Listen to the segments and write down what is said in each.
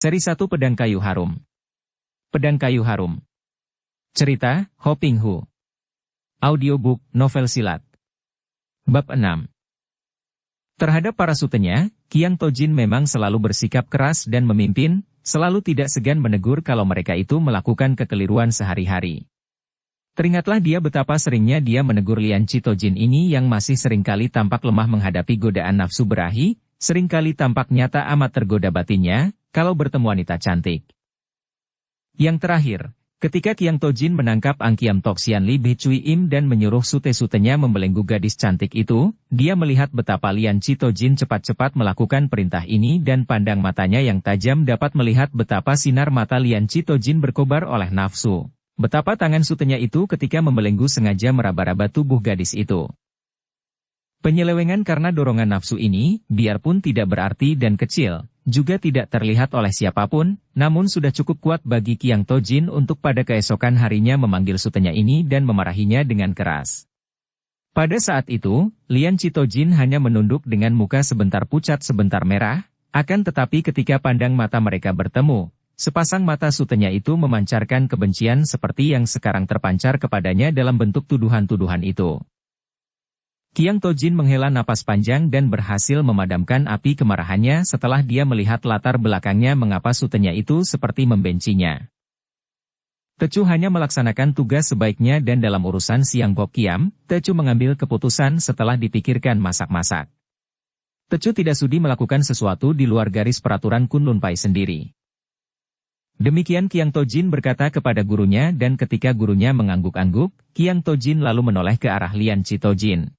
Seri 1 Pedang Kayu Harum. Pedang Kayu Harum. Cerita, Ho Ping Hu. Audiobook, novel silat. Bab 6. Terhadap para sutenya, Qiang Tojin memang selalu bersikap keras dan memimpin, selalu tidak segan menegur kalau mereka itu melakukan kekeliruan sehari-hari. Teringatlah dia betapa seringnya dia menegur Lian Qitojin ini yang masih seringkali tampak lemah menghadapi godaan nafsu berahi, seringkali tampak nyata amat tergoda batinnya, kalau bertemu wanita cantik. Yang terakhir, ketika Qiang Tojin menangkap Angkiam Toxian Li Becui Im dan menyuruh sute-sutenya membelenggu gadis cantik itu, dia melihat betapa Lian Qitojin cepat-cepat melakukan perintah ini dan pandang matanya yang tajam dapat melihat betapa sinar mata Lian Qitojin berkobar oleh nafsu. Betapa tangan sutenya itu ketika membelenggu sengaja meraba-raba tubuh gadis itu. Penyelewengan karena dorongan nafsu ini, biarpun tidak berarti dan kecil, juga tidak terlihat oleh siapapun, namun sudah cukup kuat bagi Qiang Tojin untuk pada keesokan harinya memanggil sutenya ini dan memarahinya dengan keras. Pada saat itu, Lian Qitojin hanya menunduk dengan muka sebentar pucat sebentar merah, akan tetapi ketika pandang mata mereka bertemu, sepasang mata sutenya itu memancarkan kebencian seperti yang sekarang terpancar kepadanya dalam bentuk tuduhan-tuduhan itu. Qiang Tojin menghela napas panjang dan berhasil memadamkan api kemarahannya setelah dia melihat latar belakangnya mengapa sutenya itu seperti membencinya. Tecu hanya melaksanakan tugas sebaiknya dan dalam urusan Siang Bok Kiam, Tecu mengambil keputusan setelah dipikirkan masak-masak. Tecu tidak sudi melakukan sesuatu di luar garis peraturan Kunlun Pai sendiri. Demikian Qiang Tojin berkata kepada gurunya dan ketika gurunya mengangguk-angguk, Qiang Tojin lalu menoleh ke arah Lian Qitojin.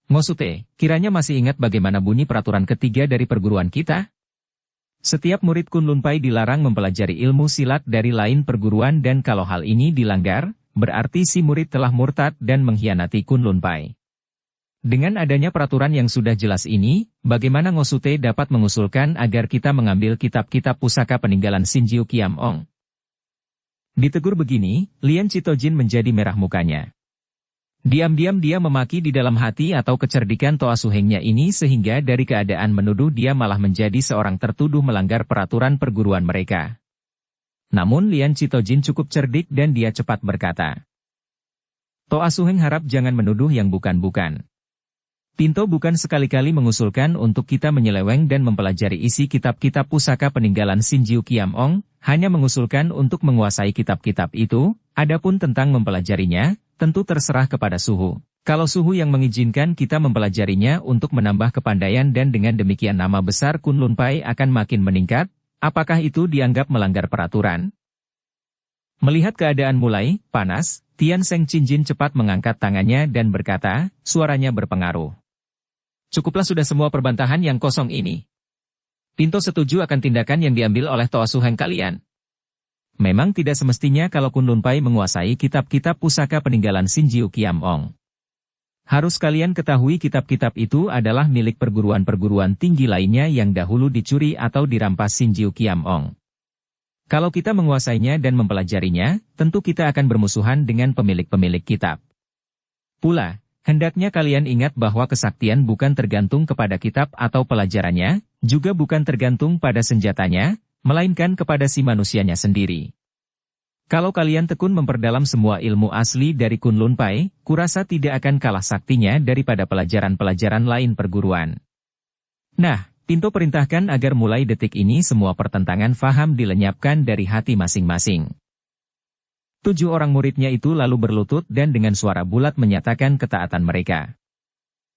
Ngosute, kiranya masih ingat bagaimana bunyi peraturan ketiga dari perguruan kita? Setiap murid Kunlun Pai dilarang mempelajari ilmu silat dari lain perguruan dan kalau hal ini dilanggar, berarti si murid telah murtad dan mengkhianati Kunlun Pai. Dengan adanya peraturan yang sudah jelas ini, bagaimana Ngosute dapat mengusulkan agar kita mengambil kitab-kitab pusaka peninggalan Xinjiu Qiam Ong? Ditegur begini, Lian Qitojin menjadi merah mukanya. Diam-diam dia memaki di dalam hati atau kecerdikan Toa Suhengnya ini sehingga dari keadaan menuduh dia malah menjadi seorang tertuduh melanggar peraturan perguruan mereka. Namun Lian Qitojin cukup cerdik dan dia cepat berkata, Toa Suheng harap jangan menuduh yang bukan-bukan. Tinto bukan sekali-kali mengusulkan untuk kita menyeleweng dan mempelajari isi kitab-kitab pusaka peninggalan Xinjiu Qiam Ong, hanya mengusulkan untuk menguasai kitab-kitab itu, adapun tentang mempelajarinya, tentu terserah kepada Suhu. Kalau Suhu yang mengizinkan kita mempelajarinya untuk menambah kepandaian dan dengan demikian nama besar Kunlun Pai akan makin meningkat, apakah itu dianggap melanggar peraturan? Melihat keadaan mulai panas, Tian Seng Qinjin cepat mengangkat tangannya dan berkata, suaranya berpengaruh. Cukuplah sudah semua perbantahan yang kosong ini. Tinto setuju akan tindakan yang diambil oleh Toa Suheng kalian. Memang tidak semestinya kalau Kunlun Pai menguasai kitab-kitab pusaka peninggalan Xinjiu Qiam Ong. Harus kalian ketahui kitab-kitab itu adalah milik perguruan-perguruan tinggi lainnya yang dahulu dicuri atau dirampas Xinjiu Qiam Ong. Kalau kita menguasainya dan mempelajarinya, tentu kita akan bermusuhan dengan pemilik-pemilik kitab. Pula, hendaknya kalian ingat bahwa kesaktian bukan tergantung kepada kitab atau pelajarannya, juga bukan tergantung pada senjatanya, melainkan kepada si manusianya sendiri. Kalau kalian tekun memperdalam semua ilmu asli dari Kunlun Pai, kurasa tidak akan kalah saktinya daripada pelajaran-pelajaran lain perguruan. Nah, Tinto perintahkan agar mulai detik ini semua pertentangan faham dilenyapkan dari hati masing-masing. 7 orang muridnya itu lalu berlutut dan dengan suara bulat menyatakan ketaatan mereka.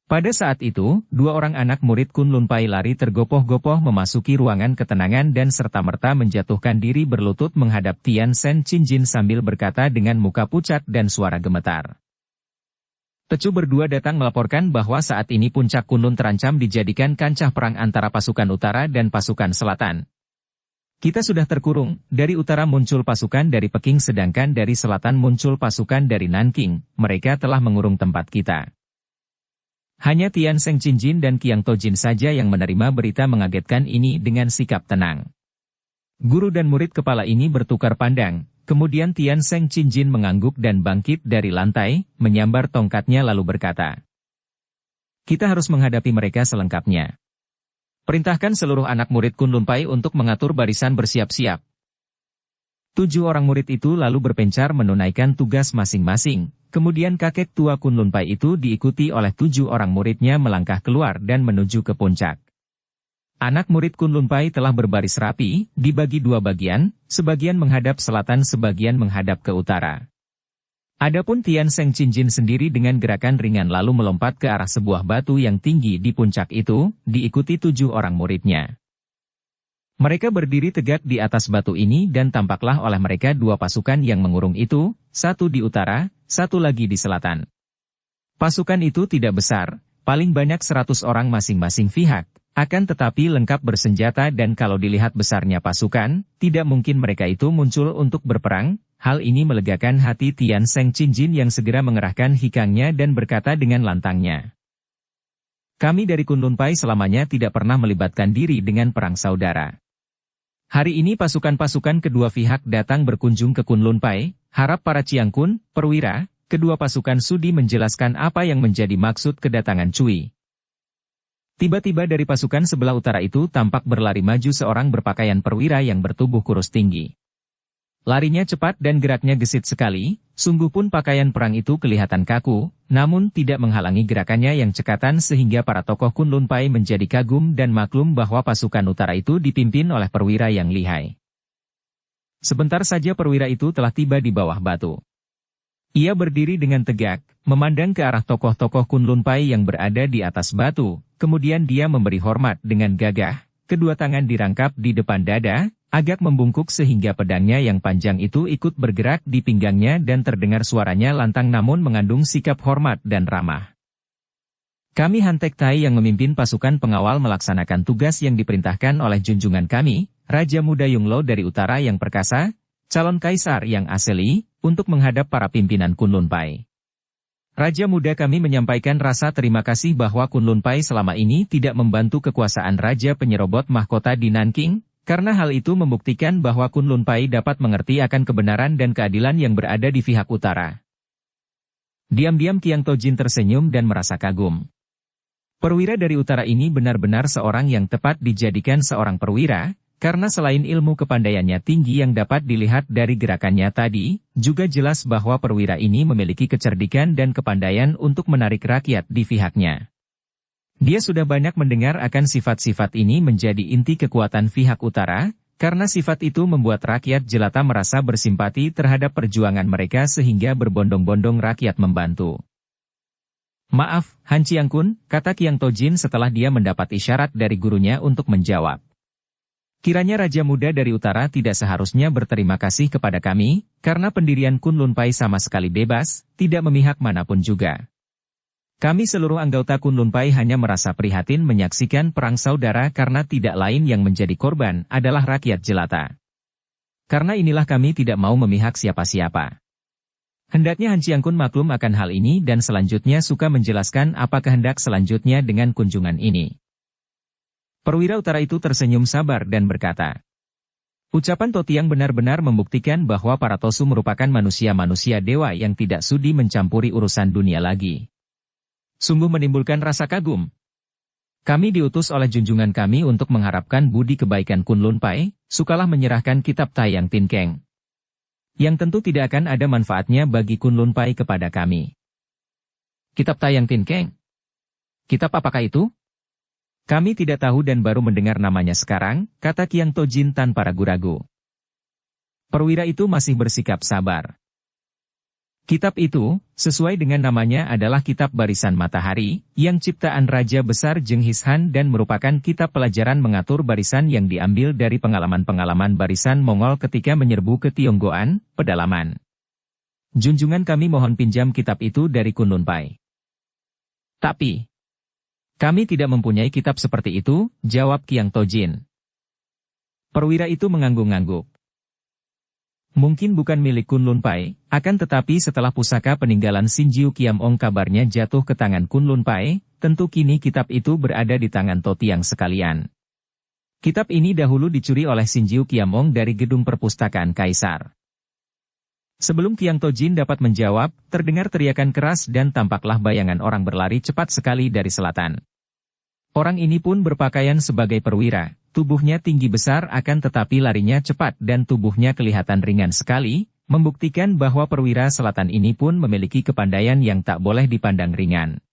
Pada saat itu, 2 orang anak murid Kunlun Pai lari tergopoh-gopoh memasuki ruangan ketenangan dan serta-merta menjatuhkan diri berlutut menghadap Tian Seng Qinjin sambil berkata dengan muka pucat dan suara gemetar. Tecu berdua datang melaporkan bahwa saat ini puncak Kunlun terancam dijadikan kancah perang antara pasukan utara dan pasukan selatan. Kita sudah terkurung, dari utara muncul pasukan dari Peking sedangkan dari selatan muncul pasukan dari Nanking, mereka telah mengurung tempat kita. Hanya Tian Seng Qinjin dan Qiang Tojin saja yang menerima berita mengagetkan ini dengan sikap tenang. Guru dan murid kepala ini bertukar pandang, kemudian Tian Seng Qinjin mengangguk dan bangkit dari lantai, menyambar tongkatnya lalu berkata, kita harus menghadapi mereka selengkapnya. Perintahkan seluruh anak murid Kunlun Pai untuk mengatur barisan bersiap-siap. 7 orang murid itu lalu berpencar menunaikan tugas masing-masing. Kemudian kakek tua Kunlun Pai itu diikuti oleh 7 orang muridnya melangkah keluar dan menuju ke puncak. Anak murid Kunlun Pai telah berbaris rapi, dibagi 2 bagian, sebagian menghadap selatan sebagian menghadap ke utara. Adapun Tian Seng Cinjin sendiri dengan gerakan ringan lalu melompat ke arah sebuah batu yang tinggi di puncak itu, diikuti 7 orang muridnya. Mereka berdiri tegak di atas batu ini dan tampaklah oleh mereka 2 pasukan yang mengurung itu, satu di utara, satu lagi di selatan. Pasukan itu tidak besar, paling banyak 100 orang masing-masing pihak, akan tetapi lengkap bersenjata dan kalau dilihat besarnya pasukan, tidak mungkin mereka itu muncul untuk berperang. Hal ini melegakan hati Tian Seng Cinjin yang segera mengerahkan hikangnya dan berkata dengan lantangnya. Kami dari Kunlun Pai selamanya tidak pernah melibatkan diri dengan perang saudara. Hari ini pasukan-pasukan kedua pihak datang berkunjung ke Kunlun Pai, harap para Chiang Kun, perwira, kedua pasukan sudi menjelaskan apa yang menjadi maksud kedatangan Cui. Tiba-tiba dari pasukan sebelah utara itu tampak berlari maju seorang berpakaian perwira yang bertubuh kurus tinggi. Larinya cepat dan geraknya gesit sekali, sungguh pun pakaian perang itu kelihatan kaku, namun tidak menghalangi gerakannya yang cekatan sehingga para tokoh Kunlun Pai menjadi kagum dan maklum bahwa pasukan utara itu dipimpin oleh perwira yang lihai. Sebentar saja perwira itu telah tiba di bawah batu. Ia berdiri dengan tegak, memandang ke arah tokoh-tokoh Kunlun Pai yang berada di atas batu, kemudian dia memberi hormat dengan gagah, kedua tangan dirangkap di depan dada, agak membungkuk sehingga pedangnya yang panjang itu ikut bergerak di pinggangnya dan terdengar suaranya lantang namun mengandung sikap hormat dan ramah. Kami Hantek Tai yang memimpin pasukan pengawal melaksanakan tugas yang diperintahkan oleh junjungan kami, Raja Muda Yunglo dari utara yang perkasa, calon kaisar yang asli, untuk menghadap para pimpinan Kunlun Pai. Raja Muda kami menyampaikan rasa terima kasih bahwa Kunlun Pai selama ini tidak membantu kekuasaan Raja penyerobot mahkota di Nanking, karena hal itu membuktikan bahwa Kunlun Pai dapat mengerti akan kebenaran dan keadilan yang berada di pihak utara. Diam-diam Kiang Tojin tersenyum dan merasa kagum. Perwira dari utara ini benar-benar seorang yang tepat dijadikan seorang perwira, karena selain ilmu kepandaiannya tinggi yang dapat dilihat dari gerakannya tadi, juga jelas bahwa perwira ini memiliki kecerdikan dan kepandaian untuk menarik rakyat di pihaknya. Dia sudah banyak mendengar akan sifat-sifat ini menjadi inti kekuatan pihak utara, karena sifat itu membuat rakyat jelata merasa bersimpati terhadap perjuangan mereka sehingga berbondong-bondong rakyat membantu. Maaf, Han Chiang Kun, kata Kiang Tojin setelah dia mendapat isyarat dari gurunya untuk menjawab. Kiranya Raja Muda dari utara tidak seharusnya berterima kasih kepada kami, karena pendirian Kunlun Pai sama sekali bebas, tidak memihak manapun juga. Kami seluruh anggota Kunlun Pai hanya merasa prihatin menyaksikan perang saudara karena tidak lain yang menjadi korban adalah rakyat jelata. Karena inilah kami tidak mau memihak siapa-siapa. Hendaknya Han Chiang Kun maklum akan hal ini dan selanjutnya suka menjelaskan apa kehendak selanjutnya dengan kunjungan ini. Perwira utara itu tersenyum sabar dan berkata, ucapan Totiang benar-benar membuktikan bahwa para Tosu merupakan manusia-manusia dewa yang tidak sudi mencampuri urusan dunia lagi. Sungguh menimbulkan rasa kagum. Kami diutus oleh junjungan kami untuk mengharapkan budi kebaikan Kunlun Pai, sukalah menyerahkan kitab Taiyang Tin Keng. Yang tentu tidak akan ada manfaatnya bagi Kunlun Pai kepada kami. Kitab Taiyang Tin Keng? Kitab apakah itu? Kami tidak tahu dan baru mendengar namanya sekarang, kata Kiang Tojin tanpa ragu-ragu. Perwira itu masih bersikap sabar. Kitab itu, sesuai dengan namanya adalah Kitab Barisan Matahari, yang ciptaan Raja Besar Jenghis Han dan merupakan kitab pelajaran mengatur barisan yang diambil dari pengalaman-pengalaman barisan Mongol ketika menyerbu ke Tionggoan, pedalaman. Junjungan kami mohon pinjam kitab itu dari Kunlun Pai. Tapi, kami tidak mempunyai kitab seperti itu, jawab Kiang Tojin. Perwira itu mengangguk-angguk. Mungkin bukan milik Kunlun Pai, akan tetapi setelah pusaka peninggalan Sinjiu Kiamong kabarnya jatuh ke tangan Kunlun Pai, tentu kini kitab itu berada di tangan Totiang sekalian. Kitab ini dahulu dicuri oleh Sinjiu Kiamong dari gedung perpustakaan Kaisar. Sebelum Kiang Tojin dapat menjawab, terdengar teriakan keras dan tampaklah bayangan orang berlari cepat sekali dari selatan. Orang ini pun berpakaian sebagai perwira, tubuhnya tinggi besar akan tetapi larinya cepat dan tubuhnya kelihatan ringan sekali, membuktikan bahwa perwira selatan ini pun memiliki kepandaian yang tak boleh dipandang ringan.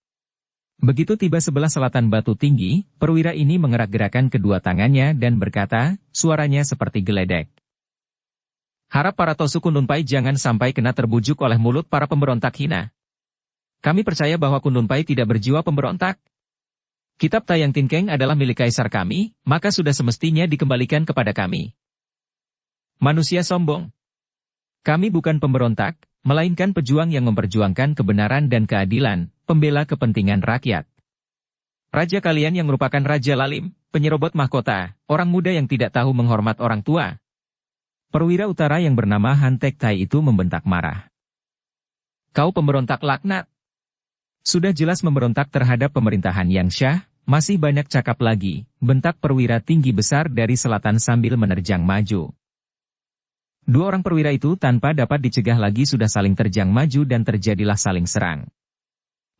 Begitu tiba sebelah selatan batu tinggi, perwira ini mengerak-gerakan kedua tangannya dan berkata, suaranya seperti geledek. Harap para Tosu Kunlunpai jangan sampai kena terbujuk oleh mulut para pemberontak hina. Kami percaya bahwa Kunlunpai tidak berjiwa pemberontak. Kitab Taiyang Tinkeng adalah milik kaisar kami, maka sudah semestinya dikembalikan kepada kami. Manusia sombong. Kami bukan pemberontak, melainkan pejuang yang memperjuangkan kebenaran dan keadilan, pembela kepentingan rakyat. Raja kalian yang merupakan Raja Lalim, penyerobot mahkota, orang muda yang tidak tahu menghormat orang tua. Perwira utara yang bernama Han Tek Tai itu membentak marah. Kau pemberontak laknat. Sudah jelas memberontak terhadap pemerintahan Yang Shah, masih banyak cakap lagi, bentak perwira tinggi besar dari selatan sambil menerjang maju. Dua orang perwira itu tanpa dapat dicegah lagi sudah saling terjang maju dan terjadilah saling serang.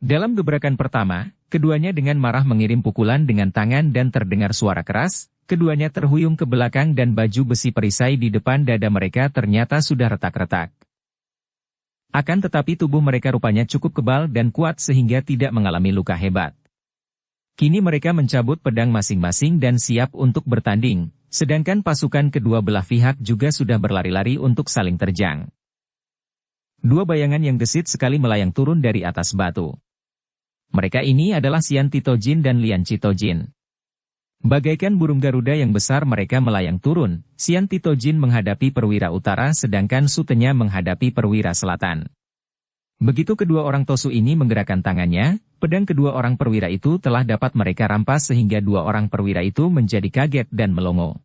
Dalam gebrakan pertama, keduanya dengan marah mengirim pukulan dengan tangan dan terdengar suara keras, keduanya terhuyung ke belakang dan baju besi perisai di depan dada mereka ternyata sudah retak-retak. Akan tetapi tubuh mereka rupanya cukup kebal dan kuat sehingga tidak mengalami luka hebat. Kini mereka mencabut pedang masing-masing dan siap untuk bertanding, sedangkan pasukan kedua belah pihak juga sudah berlari-lari untuk saling terjang. Dua bayangan yang gesit sekali melayang turun dari atas batu. Mereka ini adalah Xian Titojin dan Lian Chitojin. Bagaikan burung Garuda yang besar mereka melayang turun, Xian Titojin menghadapi perwira utara sedangkan Sutenya menghadapi perwira selatan. Begitu kedua orang Tosu ini menggerakkan tangannya, pedang kedua orang perwira itu telah dapat mereka rampas sehingga dua orang perwira itu menjadi kaget dan melongo.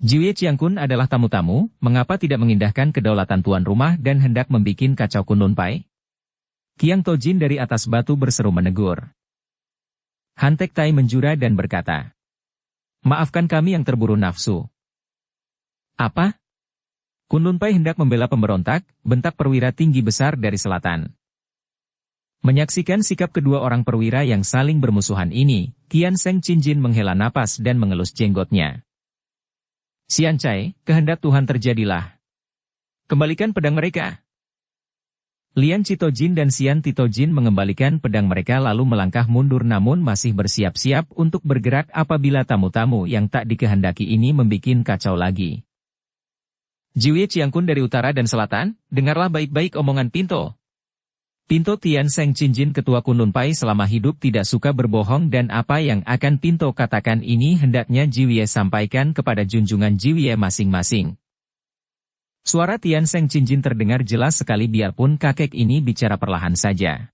Jiwie Chiangkun adalah tamu-tamu, mengapa tidak mengindahkan kedaulatan tuan rumah dan hendak membikin kacau Kunlunpai? Qiang Tojin dari atas batu berseru menegur. Han Tek Tai menjura dan berkata, maafkan kami yang terburu nafsu. Apa? Kunlunpai hendak membela pemberontak, bentak perwira tinggi besar dari selatan. Menyaksikan sikap kedua orang perwira yang saling bermusuhan ini, Qian Seng Qinjin menghela napas dan mengelus jenggotnya. Xian Cai, kehendak Tuhan terjadilah. Kembalikan pedang mereka. Lian Chitojin dan Xian Titojin mengembalikan pedang mereka lalu melangkah mundur namun masih bersiap-siap untuk bergerak apabila tamu-tamu yang tak dikehendaki ini membikin kacau lagi. Jiwie Chiangkun dari utara dan selatan, dengarlah baik-baik omongan Pinto. Pinto Tian Seng Qinjin ketua Kunlunpai selama hidup tidak suka berbohong dan apa yang akan Pinto katakan ini hendaknya Jiwie sampaikan kepada junjungan Jiwie masing-masing. Suara Tian Seng Qinjin terdengar jelas sekali biarpun kakek ini bicara perlahan saja.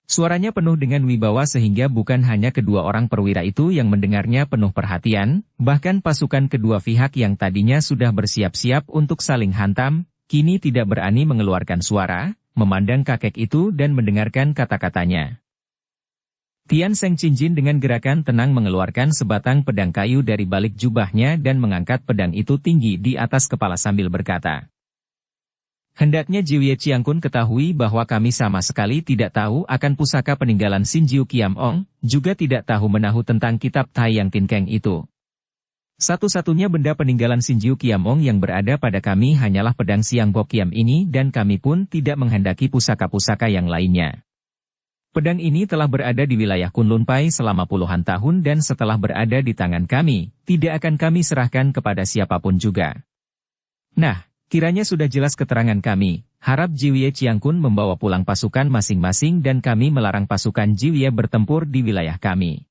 Suaranya penuh dengan wibawa sehingga bukan hanya kedua orang perwira itu yang mendengarnya penuh perhatian, bahkan pasukan kedua pihak yang tadinya sudah bersiap-siap untuk saling hantam, kini tidak berani mengeluarkan suara, memandang kakek itu dan mendengarkan kata-katanya. Tian Seng Qinjin dengan gerakan tenang mengeluarkan sebatang pedang kayu dari balik jubahnya dan mengangkat pedang itu tinggi di atas kepala sambil berkata. Hendaknya Jiwie Chiangkun ketahui bahwa kami sama sekali tidak tahu akan pusaka peninggalan Sinjiu Kiamong, juga tidak tahu menahu tentang kitab Taiyang Tinkeng itu. Satu-satunya benda peninggalan Sinjiu Kiamong yang berada pada kami hanyalah pedang Siang Bo Kiam ini dan kami pun tidak menghendaki pusaka-pusaka yang lainnya. Pedang ini telah berada di wilayah Kunlunpai selama puluhan tahun dan setelah berada di tangan kami, tidak akan kami serahkan kepada siapapun juga. Nah, kiranya sudah jelas keterangan kami, harap Jiwie Chiangkun membawa pulang pasukan masing-masing dan kami melarang pasukan Jiwie bertempur di wilayah kami.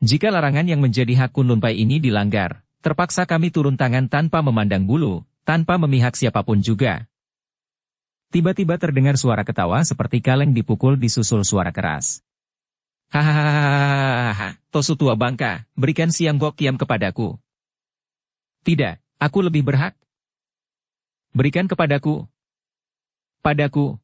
Jika larangan yang menjadi hak Kunlunpai ini dilanggar, terpaksa kami turun tangan tanpa memandang bulu, tanpa memihak siapapun juga. Tiba-tiba terdengar suara ketawa seperti kaleng dipukul disusul suara keras. Hahaha, Tosu tua bangka, berikan Siang Bo Kiam kepadaku. Tidak, aku lebih berhak. Berikan kepadaku. Padaku.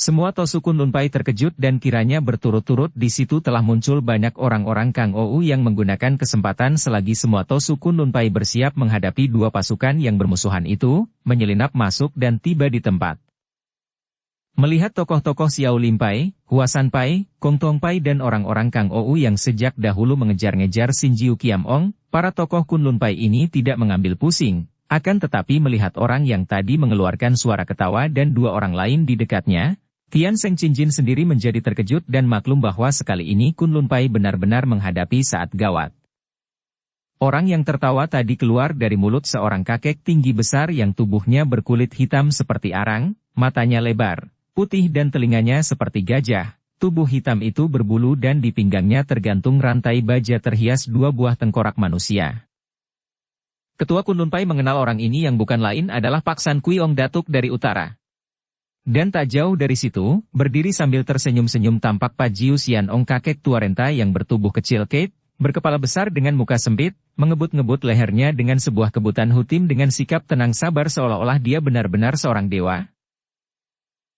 Semua Tosu Kunlunpai terkejut dan kiranya berturut-turut di situ telah muncul banyak orang-orang Kang Ou yang menggunakan kesempatan selagi semua Tosu Kunlunpai bersiap menghadapi dua pasukan yang bermusuhan itu, menyelinap masuk dan tiba di tempat. Melihat tokoh-tokoh Xiao Limpai, Hua Sanpai, Kong Tongpai dan orang-orang Kang Ou yang sejak dahulu mengejar-ngejar Xin Jiu Kiamong, para tokoh Kunlun Pai ini tidak mengambil pusing, akan tetapi melihat orang yang tadi mengeluarkan suara ketawa dan dua orang lain di dekatnya, Tian Seng Qinjin sendiri menjadi terkejut dan maklum bahwa sekali ini Kunlun Pai benar-benar menghadapi saat gawat. Orang yang tertawa tadi keluar dari mulut seorang kakek tinggi besar yang tubuhnya berkulit hitam seperti arang, matanya lebar, putih dan telinganya seperti gajah. Tubuh hitam itu berbulu dan di pinggangnya tergantung rantai baja terhias dua buah tengkorak manusia. Ketua Kunlun Pai mengenal orang ini yang bukan lain adalah Pak San Kuiong Datuk dari utara. Dan tak jauh dari situ, berdiri sambil tersenyum-senyum tampak Pak Jiu Xianong kakek tua renta yang bertubuh kecil Kate, berkepala besar dengan muka sempit, mengebut-ngebut lehernya dengan sebuah kebutan hutim dengan sikap tenang sabar seolah-olah dia benar-benar seorang dewa.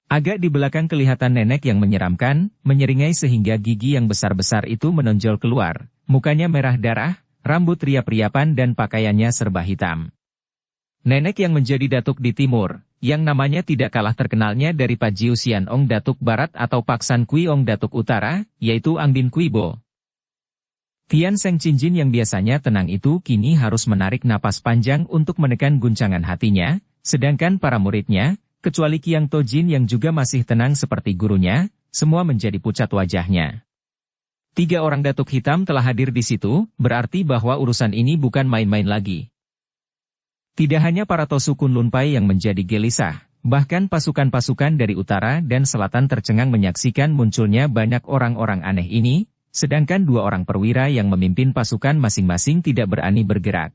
Agak di belakang kelihatan nenek yang menyeramkan, menyeringai sehingga gigi yang besar-besar itu menonjol keluar, mukanya merah darah, rambut riap-riapan dan pakaiannya serba hitam. Nenek yang menjadi datuk di timur, yang namanya tidak kalah terkenalnya dari Pak Jiu Xianong Datuk Barat atau Pak San Kuiong Datuk Utara, yaitu Angbin Kuibo. Tian Seng Qinjin yang biasanya tenang itu kini harus menarik napas panjang untuk menekan guncangan hatinya, sedangkan para muridnya, kecuali Kiang Tojin yang juga masih tenang seperti gurunya, semua menjadi pucat wajahnya. 3 orang datuk hitam telah hadir di situ, berarti bahwa urusan ini bukan main-main lagi. Tidak hanya para Tosu Kunlun Pai yang menjadi gelisah, bahkan pasukan-pasukan dari utara dan selatan tercengang menyaksikan munculnya banyak orang-orang aneh ini, sedangkan 2 orang perwira yang memimpin pasukan masing-masing tidak berani bergerak.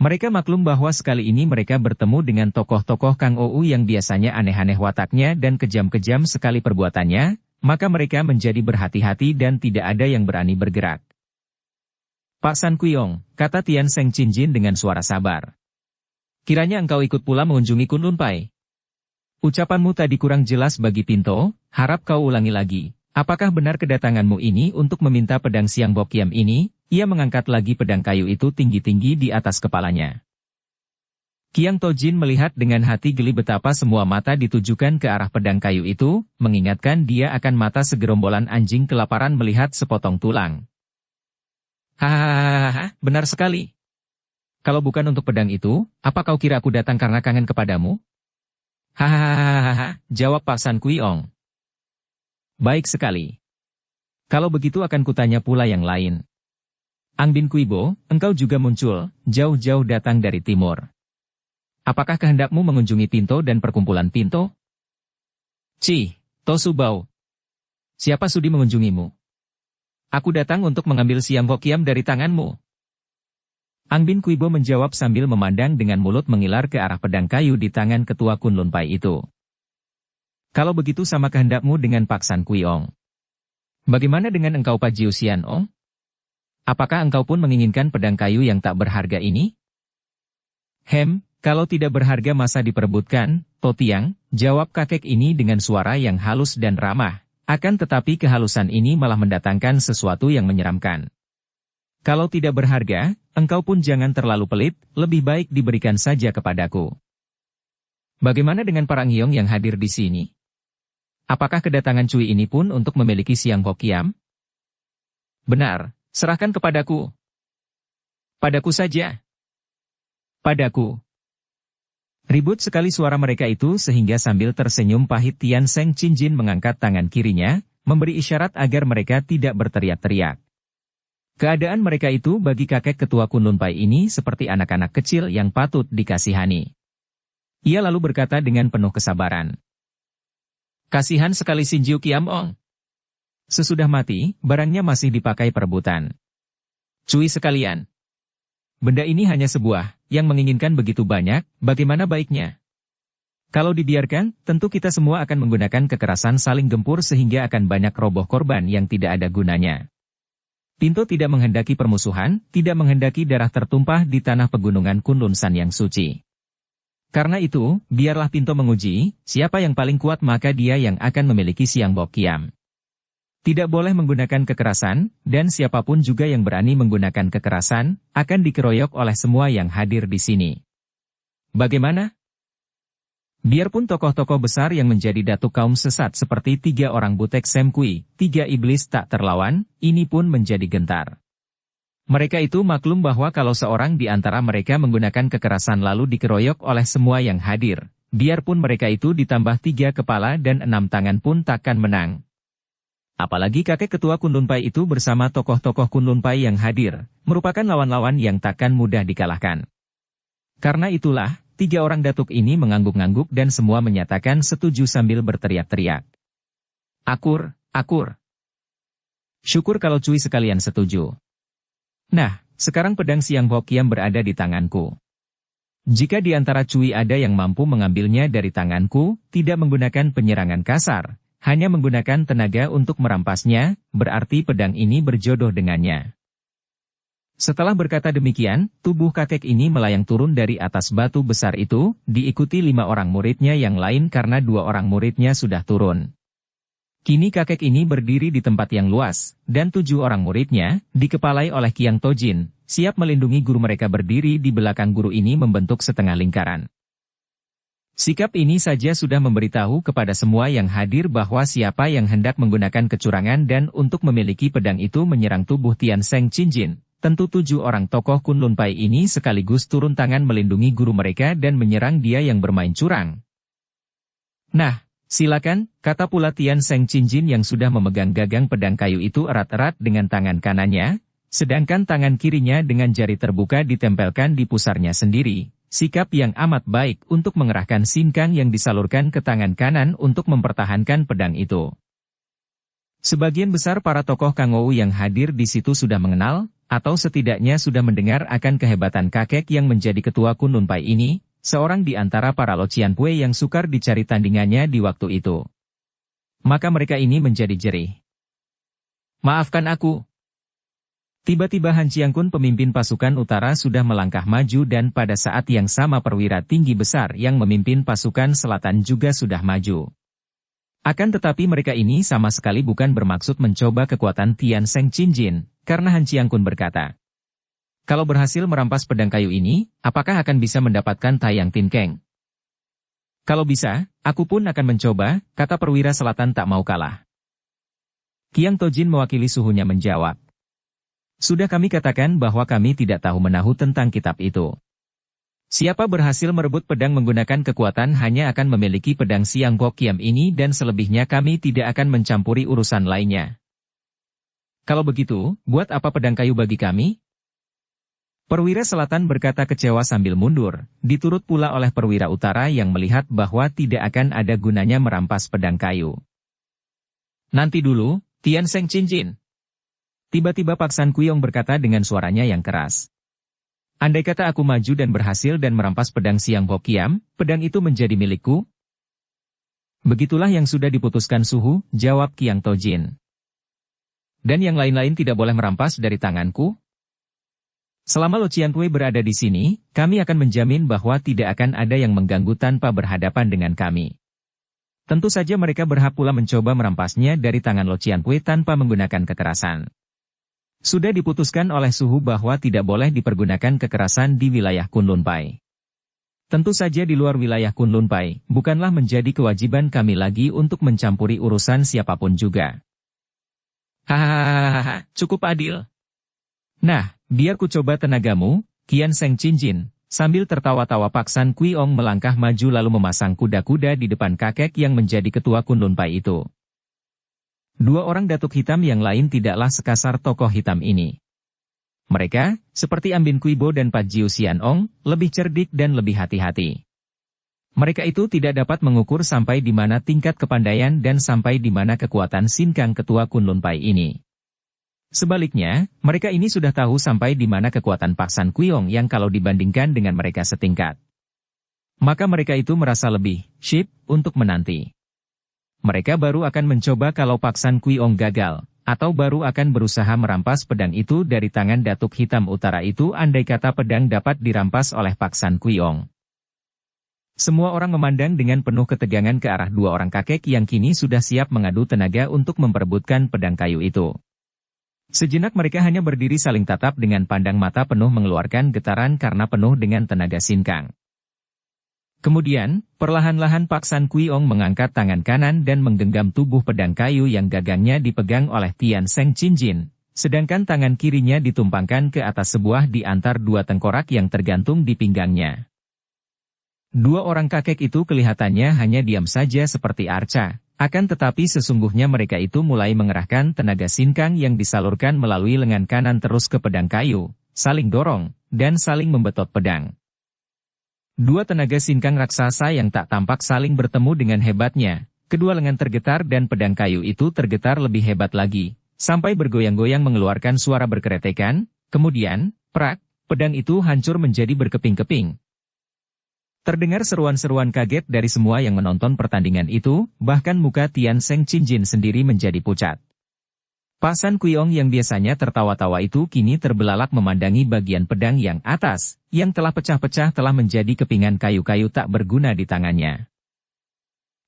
Mereka maklum bahwa sekali ini mereka bertemu dengan tokoh-tokoh Kang Ou yang biasanya aneh-aneh wataknya dan kejam-kejam sekali perbuatannya, maka mereka menjadi berhati-hati dan tidak ada yang berani bergerak. Pak San Kuiong, kata Tian Seng Qinjin dengan suara sabar. Kiranya engkau ikut pula mengunjungi Kunlun Pai. Ucapanmu tadi kurang jelas bagi Pinto, harap kau ulangi lagi. Apakah benar kedatanganmu ini untuk meminta pedang Siang Bok Kiam ini? Ia mengangkat lagi pedang kayu itu tinggi-tinggi di atas kepalanya. Kiang Tojin melihat dengan hati geli betapa semua mata ditujukan ke arah pedang kayu itu, mengingatkan dia akan mata segerombolan anjing kelaparan melihat sepotong tulang. Hahaha, benar sekali. Kalau bukan untuk pedang itu, apa kau kira aku datang karena kangen kepadamu? Hahaha, jawab Pak San Kuiong. Baik sekali. Kalau begitu akan kutanya pula yang lain. Angbin Kuibo, engkau juga muncul, jauh-jauh datang dari timur. Apakah kehendakmu mengunjungi Pinto dan perkumpulan Pinto? Tosu Bao. Siapa sudi mengunjungimu? Aku datang untuk mengambil Siang Bok Kiam dari tanganmu. Angbin Kuibo menjawab sambil memandang dengan mulut mengilar ke arah pedang kayu di tangan ketua Kunlun Pai itu. Kalau begitu sama kehendakmu dengan Pak San Kuiong. Bagaimana dengan engkau Pak Jiu Xianong? Apakah engkau pun menginginkan pedang kayu yang tak berharga ini? Kalau tidak berharga masa diperebutkan, Totiang, jawab kakek ini dengan suara yang halus dan ramah. Akan tetapi kehalusan ini malah mendatangkan sesuatu yang menyeramkan. Kalau tidak berharga, engkau pun jangan terlalu pelit, lebih baik diberikan saja kepadaku. Bagaimana dengan para Ngiong yang hadir di sini? Apakah kedatangan Cui ini pun untuk memiliki Siang Bok Kiam? Benar, serahkan kepadaku. Padaku saja. Padaku. Ribut sekali suara mereka itu sehingga sambil tersenyum pahit Tian Seng Qinjin mengangkat tangan kirinya, memberi isyarat agar mereka tidak berteriak-teriak. Keadaan mereka itu bagi kakek ketua Kunlun Pai ini seperti anak-anak kecil yang patut dikasihani. Ia lalu berkata dengan penuh kesabaran. Kasihan sekali Xin Jiu Kiamong. Sesudah mati, barangnya masih dipakai perebutan. Cui sekalian. Benda ini hanya sebuah, yang menginginkan begitu banyak, bagaimana baiknya? Kalau dibiarkan, tentu kita semua akan menggunakan kekerasan saling gempur sehingga akan banyak roboh korban yang tidak ada gunanya. Pinto tidak menghendaki permusuhan, tidak menghendaki darah tertumpah di tanah pegunungan Kunlun San yang suci. Karena itu, biarlah Pinto menguji, siapa yang paling kuat maka dia yang akan memiliki Siang Bok Kiam. Tidak boleh menggunakan kekerasan, dan siapapun juga yang berani menggunakan kekerasan, akan dikeroyok oleh semua yang hadir di sini. Bagaimana? Biarpun tokoh-tokoh besar yang menjadi datuk kaum sesat seperti 3 orang butek Sam Kui, 3 iblis tak terlawan, ini pun menjadi gentar. Mereka itu maklum bahwa kalau seorang di antara mereka menggunakan kekerasan lalu dikeroyok oleh semua yang hadir, biarpun mereka itu ditambah 3 kepala dan 6 tangan pun takkan menang. Apalagi kakek ketua Kunlun Pai itu bersama tokoh-tokoh Kunlun Pai yang hadir, merupakan lawan-lawan yang takkan mudah dikalahkan. Karena itulah, 3 orang datuk ini mengangguk-ngangguk dan semua menyatakan setuju sambil berteriak-teriak. Akur, akur. Syukur kalau Cui sekalian setuju. Nah, sekarang pedang Siang Hokiam berada di tanganku. Jika di antara Cui ada yang mampu mengambilnya dari tanganku, tidak menggunakan penyerangan kasar, hanya menggunakan tenaga untuk merampasnya, berarti pedang ini berjodoh dengannya. Setelah berkata demikian, tubuh kakek ini melayang turun dari atas batu besar itu, diikuti 5 orang muridnya yang lain karena 2 orang muridnya sudah turun. Kini kakek ini berdiri di tempat yang luas, dan 7 orang muridnya, dikepalai oleh Qiang Tojin, siap melindungi guru mereka berdiri di belakang guru ini membentuk setengah lingkaran. Sikap ini saja sudah memberitahu kepada semua yang hadir bahwa siapa yang hendak menggunakan kecurangan dan untuk memiliki pedang itu menyerang tubuh Tian Seng Qinjin. Tentu 7 orang tokoh Kunlun Pai ini sekaligus turun tangan melindungi guru mereka dan menyerang dia yang bermain curang. Nah, silakan, kata pula Tian Seng Qinjin yang sudah memegang gagang pedang kayu itu erat-erat dengan tangan kanannya, sedangkan tangan kirinya dengan jari terbuka ditempelkan di pusarnya sendiri, sikap yang amat baik untuk mengerahkan sinkang yang disalurkan ke tangan kanan untuk mempertahankan pedang itu. Sebagian besar para tokoh Kangou yang hadir di situ sudah mengenal, atau setidaknya sudah mendengar akan kehebatan kakek yang menjadi ketua Kunlun Pai ini, seorang di antara para Lo Cianpue yang sukar dicari tandingannya di waktu itu. Maka mereka ini menjadi jerih. Maafkan aku. Tiba-tiba Han Chiangkun pemimpin pasukan utara sudah melangkah maju dan pada saat yang sama perwira tinggi besar yang memimpin pasukan selatan juga sudah maju. Akan tetapi mereka ini sama sekali bukan bermaksud mencoba kekuatan Tian Seng Qinjin, karena Han Chiangkun berkata, kalau berhasil merampas pedang kayu ini, apakah akan bisa mendapatkan Taiyang Tin Keng? Kalau bisa, aku pun akan mencoba, kata perwira selatan tak mau kalah. Qiang Tojin mewakili suhunya menjawab. Sudah kami katakan bahwa kami tidak tahu menahu tentang kitab itu. Siapa berhasil merebut pedang menggunakan kekuatan hanya akan memiliki pedang Siang Hokiam ini dan selebihnya kami tidak akan mencampuri urusan lainnya. Kalau begitu, buat apa pedang kayu bagi kami? Perwira selatan berkata kecewa sambil mundur, diturut pula oleh perwira utara yang melihat bahwa tidak akan ada gunanya merampas pedang kayu. Nanti dulu, Tian Seng Qinjin. Tiba-tiba Pak San Kuiong berkata dengan suaranya yang keras. Andai kata aku maju dan berhasil dan merampas pedang Siang Hokiam, pedang itu menjadi milikku? Begitulah yang sudah diputuskan suhu, jawab Qiang Tojin. Dan yang lain-lain tidak boleh merampas dari tanganku? Selama Lo Cianpue berada di sini, kami akan menjamin bahwa tidak akan ada yang mengganggu tanpa berhadapan dengan kami. Tentu saja mereka berhak pula mencoba merampasnya dari tangan Lo Cianpue tanpa menggunakan kekerasan. Sudah diputuskan oleh suhu bahwa tidak boleh dipergunakan kekerasan di wilayah Kunlun Pai. Tentu saja di luar wilayah Kunlun Pai, bukanlah menjadi kewajiban kami lagi untuk mencampuri urusan siapapun juga. Hahaha, cukup adil. Nah, biar ku coba tenagamu, Tian Seng Qinjin. Sambil tertawa-tawa Pak San Kuiong melangkah maju lalu memasang kuda-kuda di depan kakek yang menjadi ketua Kunlun Pai itu. 2 orang datuk hitam yang lain tidaklah sekasar tokoh hitam ini. Mereka, seperti Ambin Kuibo dan Pat Jiu Xianong, lebih cerdik dan lebih hati-hati. Mereka itu tidak dapat mengukur sampai di mana tingkat kepandaian dan sampai di mana kekuatan sinkang ketua Kunlun Pai ini. Sebaliknya, mereka ini sudah tahu sampai di mana kekuatan Pak San Kuiong yang kalau dibandingkan dengan mereka setingkat. Maka mereka itu merasa lebih sip untuk menanti. Mereka baru akan mencoba kalau Pak San Kuiong gagal, atau baru akan berusaha merampas pedang itu dari tangan Datuk Hitam Utara itu andai kata pedang dapat dirampas oleh Pak San Kuiong. Semua orang memandang dengan penuh ketegangan ke arah 2 orang kakek yang kini sudah siap mengadu tenaga untuk memperebutkan pedang kayu itu. Sejenak mereka hanya berdiri saling tatap dengan pandang mata penuh mengeluarkan getaran karena penuh dengan tenaga sinkang. Kemudian, perlahan-lahan Pak San Kuiong mengangkat tangan kanan dan menggenggam tubuh pedang kayu yang gagangnya dipegang oleh Tian Seng Cinjin, sedangkan tangan kirinya ditumpangkan ke atas sebuah di antar dua tengkorak yang tergantung di pinggangnya. Dua orang kakek itu kelihatannya hanya diam saja seperti arca, akan tetapi sesungguhnya mereka itu mulai mengerahkan tenaga sinkang yang disalurkan melalui lengan kanan terus ke pedang kayu, saling dorong, dan saling membetot pedang. Dua tenaga sinkang raksasa yang tak tampak saling bertemu dengan hebatnya, kedua lengan tergetar dan pedang kayu itu tergetar lebih hebat lagi, sampai bergoyang-goyang mengeluarkan suara berkeretekan, kemudian, prak, pedang itu hancur menjadi berkeping-keping. Terdengar seruan-seruan kaget dari semua yang menonton pertandingan itu, bahkan muka Tian Seng Cinjin sendiri menjadi pucat. Pak San Kuiong yang biasanya tertawa-tawa itu kini terbelalak memandangi bagian pedang yang atas, yang telah pecah-pecah telah menjadi kepingan kayu-kayu tak berguna di tangannya.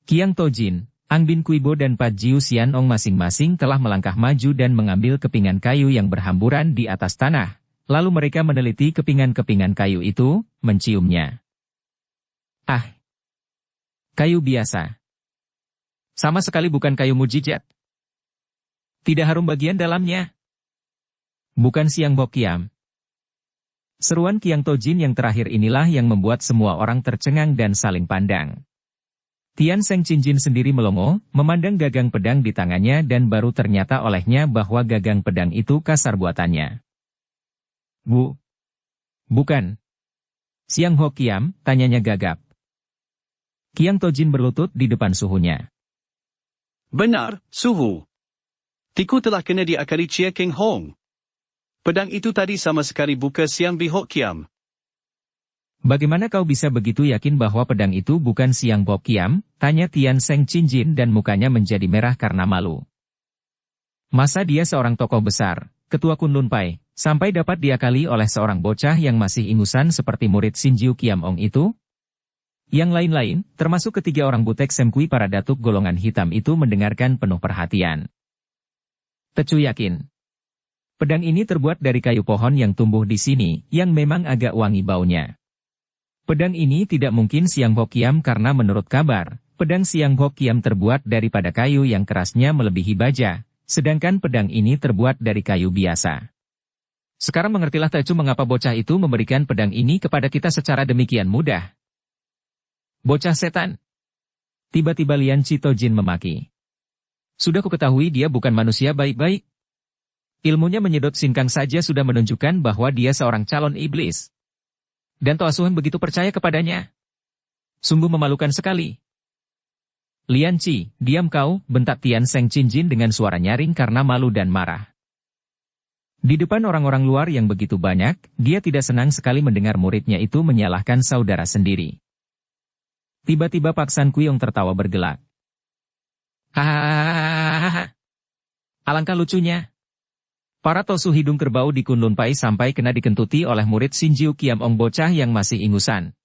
Qiang Tojin, Ang Bin Kuibo dan Pat Jiu Xianong masing-masing telah melangkah maju dan mengambil kepingan kayu yang berhamburan di atas tanah, lalu mereka meneliti kepingan-kepingan kayu itu, menciumnya. Ah! Kayu biasa. Sama sekali bukan kayu mujizat. Tidak harum bagian dalamnya. Bukan Siang Bok Kiam. Seruan Qiang Tojin yang terakhir inilah yang membuat semua orang tercengang dan saling pandang. Tian Seng Cinjin sendiri melongo, memandang gagang pedang di tangannya dan baru ternyata olehnya bahwa gagang pedang itu kasar buatannya. Bukan. Siang Ho Kiam, tanyanya gagap. Qiang Tojin berlutut di depan suhunya. Benar, suhu. Tiku telah kena diakali Chia Keng Hong. Pedang itu tadi sama sekali bukan Siang Bi Hok Kiam. Bagaimana kau bisa begitu yakin bahwa pedang itu bukan Siang Bok Kiam? Tanya Tian Seng Cinjin dan mukanya menjadi merah karena malu. Masa dia seorang tokoh besar, ketua Kunlun Pai, sampai dapat diakali oleh seorang bocah yang masih ingusan seperti murid Sinjiu Kiam Ong itu? Yang lain-lain, termasuk ketiga orang butek Semkui para datuk golongan hitam itu mendengarkan penuh perhatian. Tecu yakin. Pedang ini terbuat dari kayu pohon yang tumbuh di sini, yang memang agak wangi baunya. Pedang ini tidak mungkin Siang Bok Kiam karena menurut kabar, pedang Siang Bok Kiam terbuat daripada kayu yang kerasnya melebihi baja, sedangkan pedang ini terbuat dari kayu biasa. Sekarang mengertilah Tecu mengapa bocah itu memberikan pedang ini kepada kita secara demikian mudah. Bocah setan. Tiba-tiba Lian Chitojin memaki. Sudah kuketahui dia bukan manusia baik-baik. Ilmunya menyedot sinkang saja sudah menunjukkan bahwa dia seorang calon iblis. Dan Toa Suhen begitu percaya kepadanya. Sungguh memalukan sekali. Lian Chi, diam kau, bentak Tian Seng Cinjin dengan suara nyaring karena malu dan marah. Di depan orang-orang luar yang begitu banyak, dia tidak senang sekali mendengar muridnya itu menyalahkan saudara sendiri. Tiba-tiba Pak San Kuiong tertawa bergelak. Hahaha. Alangkah lucunya. Para tosu hidung kerbau di Kunlun Pai sampai kena dikentuti oleh murid Sinjiu Kiam Ong bocah yang masih ingusan.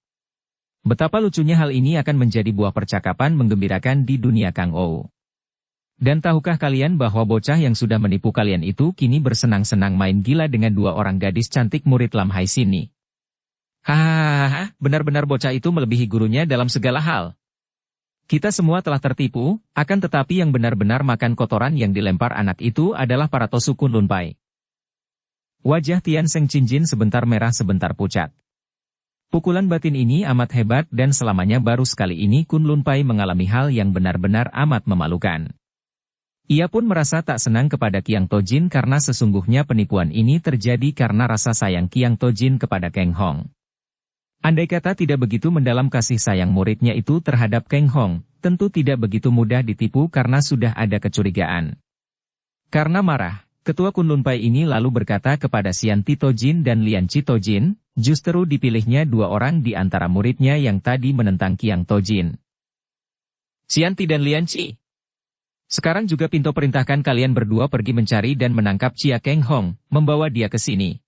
Betapa lucunya hal ini akan menjadi buah percakapan menggembirakan di dunia Kang Ou. Dan tahukah kalian bahwa bocah yang sudah menipu kalian itu kini bersenang-senang main gila dengan dua orang gadis cantik murid Lam Hai sini. Hahaha, benar-benar bocah itu melebihi gurunya dalam segala hal. Kita semua telah tertipu, akan tetapi yang benar-benar makan kotoran yang dilempar anak itu adalah para tosu Kunlun Pai. Wajah Tian Seng Cinjin sebentar merah sebentar pucat. Pukulan batin ini amat hebat dan selamanya baru sekali ini Kunlun Pai mengalami hal yang benar-benar amat memalukan. Ia pun merasa tak senang kepada Qiang Tojin karena sesungguhnya penipuan ini terjadi karena rasa sayang Qiang Tojin kepada Keng Hong. Andai kata tidak begitu mendalam kasih sayang muridnya itu terhadap Keng Hong, tentu tidak begitu mudah ditipu karena sudah ada kecurigaan. Karena marah, ketua Kunlun Pai ini lalu berkata kepada Sian Ti Tojin dan Lian Chi Tojin, justru dipilihnya dua orang di antara muridnya yang tadi menentang Qiang Tojin. Sian Ti dan Lian Chi. Sekarang juga Pinto perintahkan kalian berdua pergi mencari dan menangkap Chia Keng Hong, membawa dia ke sini.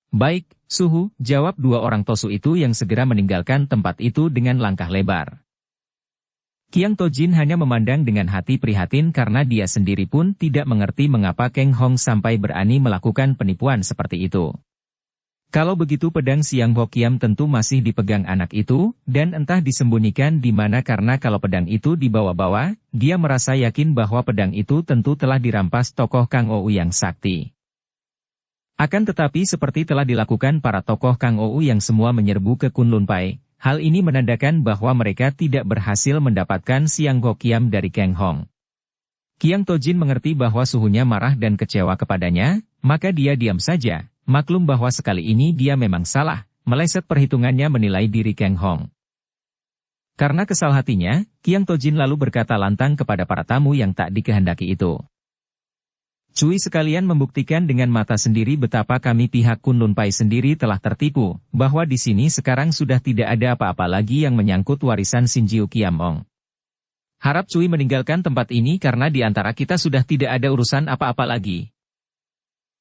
Baik, suhu, jawab dua orang tosu itu yang segera meninggalkan tempat itu dengan langkah lebar. Qiang Tojin hanya memandang dengan hati prihatin karena dia sendiri pun tidak mengerti mengapa Keng Hong sampai berani melakukan penipuan seperti itu. Kalau begitu pedang Siang Hokiam tentu masih dipegang anak itu, dan entah disembunyikan di mana karena kalau pedang itu dibawa-bawa, dia merasa yakin bahwa pedang itu tentu telah dirampas tokoh Kang Ou yang sakti. Akan tetapi seperti telah dilakukan para tokoh Kang Ou yang semua menyerbu ke Kunlun Pai, hal ini menandakan bahwa mereka tidak berhasil mendapatkan Siang Hokiam dari Kang Hong. Kiang Tojin mengerti bahwa suhunya marah dan kecewa kepadanya, maka dia diam saja. Maklum bahwa sekali ini dia memang salah, meleset perhitungannya menilai diri Kang Hong. Karena kesal hatinya, Kiang Tojin lalu berkata lantang kepada para tamu yang tak dikehendaki itu. Cui sekalian membuktikan dengan mata sendiri betapa kami pihak Kunlun Pai sendiri telah tertipu, bahwa di sini sekarang sudah tidak ada apa-apa lagi yang menyangkut warisan Sinjiu Kiamong. Harap Cui meninggalkan tempat ini karena di antara kita sudah tidak ada urusan apa-apa lagi.